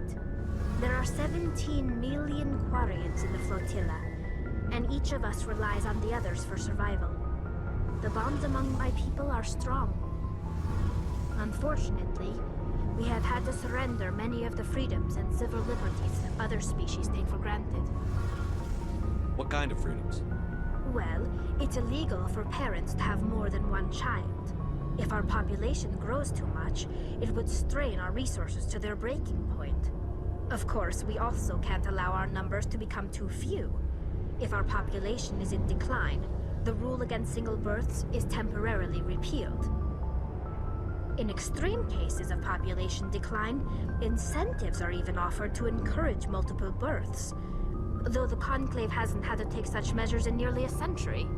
There are 17 million Quarians in the flotilla, and each of us relies on the others for survival. The bonds among my people are strong. Unfortunately, we have had to surrender many of the freedoms and civil liberties other species take for granted. What kind of freedoms? Well, it's illegal for parents to have more than one child. If our population grows too much, it would strain our resources to their breaking point. Of course, we also can't allow our numbers to become too few. If our population is in decline, the rule against single births is temporarily repealed. In extreme cases of population decline, incentives are even offered to encourage multiple births, though the Conclave hasn't had to take such measures in nearly a century.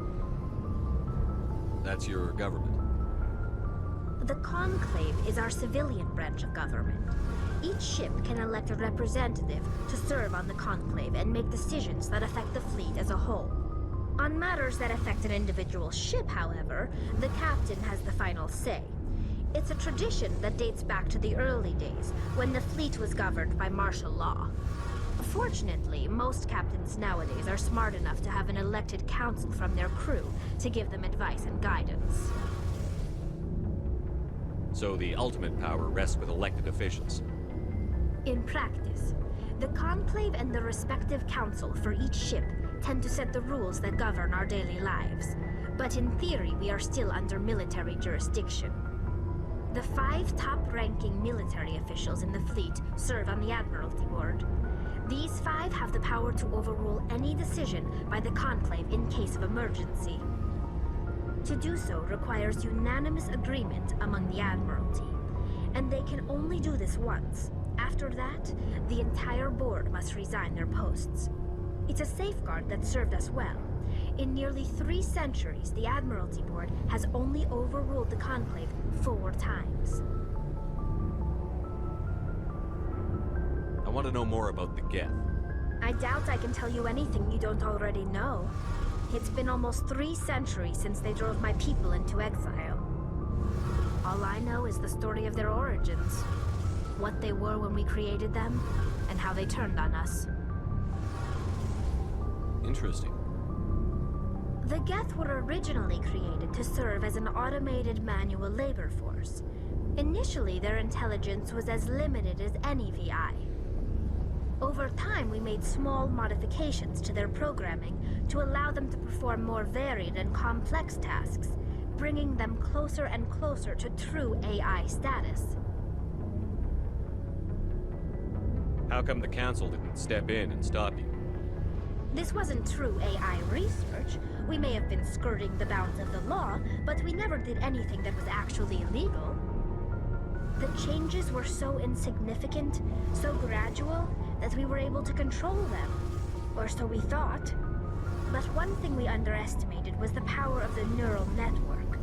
That's your government. The Conclave is our civilian branch of government. Each ship can elect a representative to serve on the Conclave and make decisions that affect the fleet as a whole. On matters that affect an individual ship, however, the captain has the final say. It's a tradition that dates back to the early days, when the fleet was governed by martial law. Fortunately, most captains nowadays are smart enough to have an elected council from their crew to give them advice and guidance. So the ultimate power rests with elected officials. In practice, the Conclave and the respective council for each ship tend to set the rules that govern our daily lives. But in theory, we are still under military jurisdiction. The 5 top-ranking military officials in the fleet serve on the Admiralty Board. These 5 have the power to overrule any decision by the Conclave in case of emergency. To do so requires unanimous agreement among the Admiralty, and they can only do this once. After that, the entire board must resign their posts. It's a safeguard that served us well. In nearly 3 centuries, the Admiralty Board has only overruled the Conclave 4 times. I want to know more about the Geth. I doubt I can tell you anything you don't already know. It's been almost 3 centuries since they drove my people into exile. All I know is the story of their origins, what they were when we created them, and how they turned on us. Interesting. The Geth were originally created to serve as an automated manual labor force. Initially, their intelligence was as limited as any VI. Over time, we made small modifications to their programming to allow them to perform more varied and complex tasks, bringing them closer and closer to true AI status. How come the Council didn't step in and stop you? This wasn't true AI research. We may have been skirting the bounds of the law, but we never did anything that was actually illegal. The changes were so insignificant, so gradual, that we were able to control them. Or so we thought. But one thing we underestimated was the power of the neural network.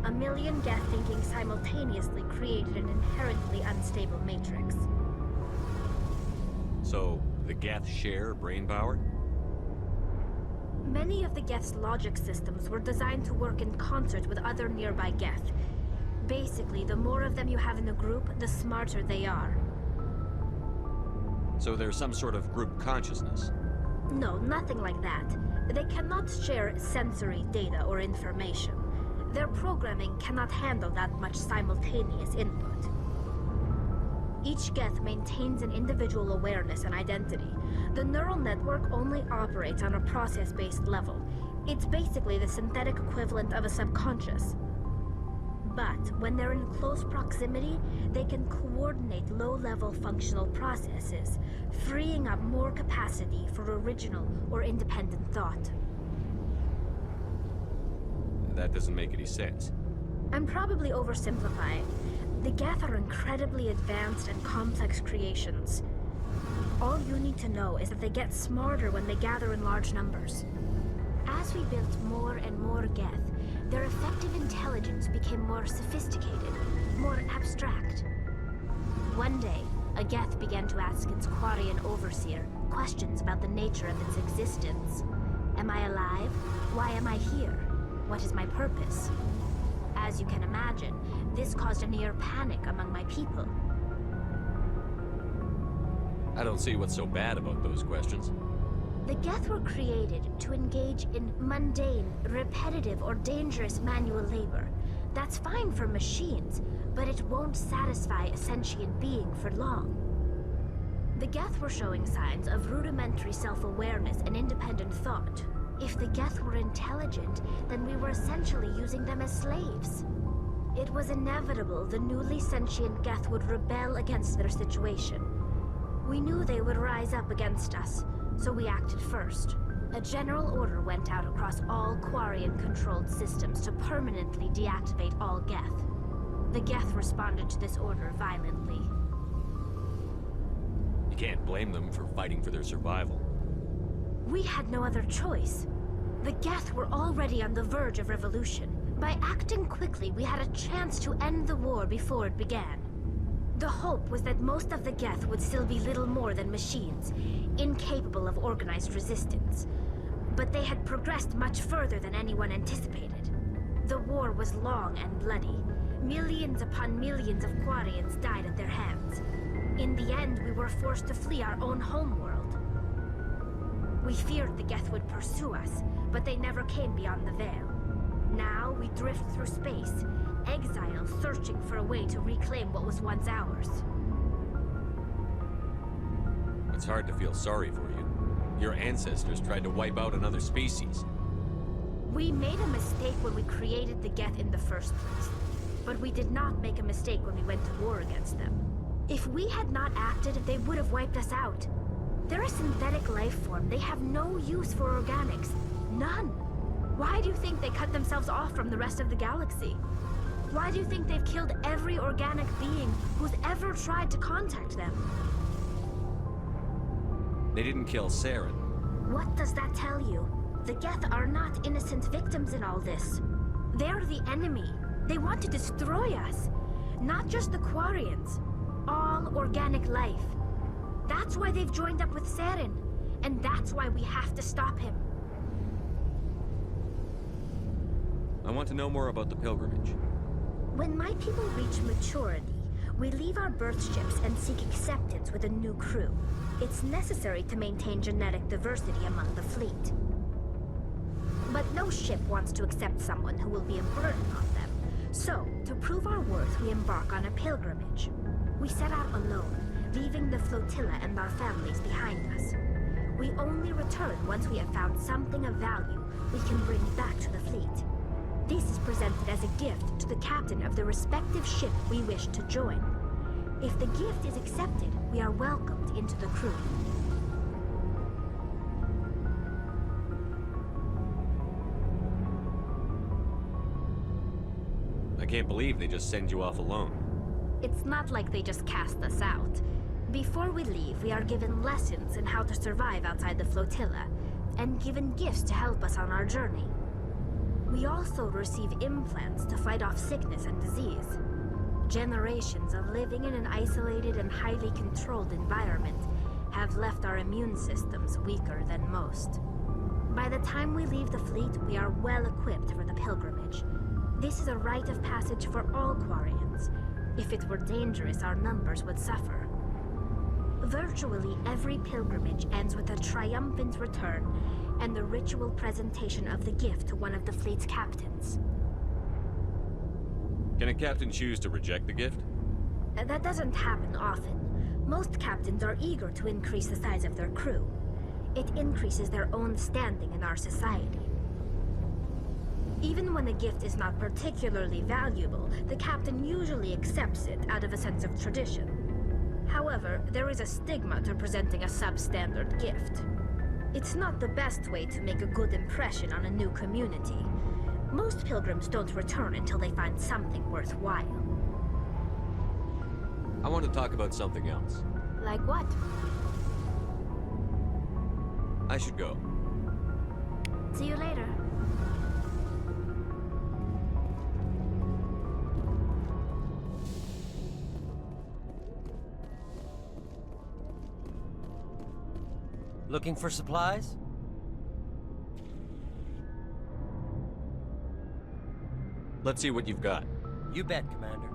A million Geth thinking simultaneously created an inherently unstable matrix. So, the Geth share brain power? Many of the Geth's logic systems were designed to work in concert with other nearby Geth. Basically, the more of them you have in a group, the smarter they are. So there's some sort of group consciousness? No, nothing like that. They cannot share sensory data or information. Their programming cannot handle that much simultaneous input. Each Geth maintains an individual awareness and identity. The neural network only operates on a process-based level. It's basically the synthetic equivalent of a subconscious. But when they're in close proximity, they can coordinate low-level functional processes, freeing up more capacity for original or independent thought. That doesn't make any sense. I'm probably oversimplifying. The Geth are incredibly advanced and complex creations. All you need to know is that they get smarter when they gather in large numbers. As we built more and more Geth, their effective intelligence became more sophisticated, more abstract. One day, a Geth began to ask its Quarian overseer questions about the nature of its existence. Am I alive? Why am I here? What is my purpose? As you can imagine, this caused a near panic among my people. I don't see what's so bad about those questions. The Geth were created to engage in mundane, repetitive, or dangerous manual labor. That's fine for machines, but it won't satisfy a sentient being for long. The Geth were showing signs of rudimentary self-awareness and independent thought. If the Geth were intelligent, then we were essentially using them as slaves. It was inevitable the newly sentient Geth would rebel against their situation. We knew they would rise up against us, so we acted first. A general order went out across all Quarian-controlled systems to permanently deactivate all Geth. The Geth responded to this order violently. You can't blame them for fighting for their survival. We had no other choice. The Geth were already on the verge of revolution. By acting quickly, we had a chance to end the war before it began. The hope was that most of the Geth would still be little more than machines, incapable of organized resistance. But they had progressed much further than anyone anticipated. The war was long and bloody. Millions upon millions of Quarians died at their hands. In the end, we were forced to flee our own homeworld. We feared the Geth would pursue us, but they never came beyond the Veil. Now we drift through space, exile searching for a way to reclaim what was once ours. It's hard to feel sorry for you. Your ancestors tried to wipe out another species. We made a mistake when we created the Geth in the first place. But we did not make a mistake when we went to war against them. If we had not acted, they would have wiped us out. They're a synthetic life form. They have no use for organics. None. Why do you think they cut themselves off from the rest of the galaxy? Why do you think they've killed every organic being who's ever tried to contact them? They didn't kill Saren. What does that tell you? The Geth are not innocent victims in all this. They're the enemy. They want to destroy us. Not just the Quarians. All organic life. That's why they've joined up with Saren. And that's why we have to stop him. I want to know more about the pilgrimage. When my people reach maturity, we leave our birth ships and seek acceptance with a new crew. It's necessary to maintain genetic diversity among the fleet. But no ship wants to accept someone who will be a burden on them. So, to prove our worth, we embark on a pilgrimage. We set out alone, leaving the flotilla and our families behind us. We only return once we have found something of value we can bring back to the fleet. This is presented as a gift to the captain of the respective ship we wish to join. If the gift is accepted, we are welcomed into the crew. I can't believe they just send you off alone. It's not like they just cast us out. Before we leave, we are given lessons in how to survive outside the flotilla, and given gifts to help us on our journey. We also receive implants to fight off sickness and disease. Generations of living in an isolated and highly controlled environment have left our immune systems weaker than most. By the time we leave the fleet, we are well equipped for the pilgrimage. This is a rite of passage for all Quarians. If it were dangerous, our numbers would suffer. Virtually every pilgrimage ends with a triumphant return and the ritual presentation of the gift to one of the fleet's captains. Can a captain choose to reject the gift? That doesn't happen often. Most captains are eager to increase the size of their crew. It increases their own standing in our society. Even when the gift is not particularly valuable, the captain usually accepts it out of a sense of tradition. However, there is a stigma to presenting a substandard gift. It's not the best way to make a good impression on a new community. Most pilgrims don't return until they find something worthwhile. I want to talk about something else. Like what? I should go. See you later. Looking for supplies? Let's see what you've got. You bet, Commander.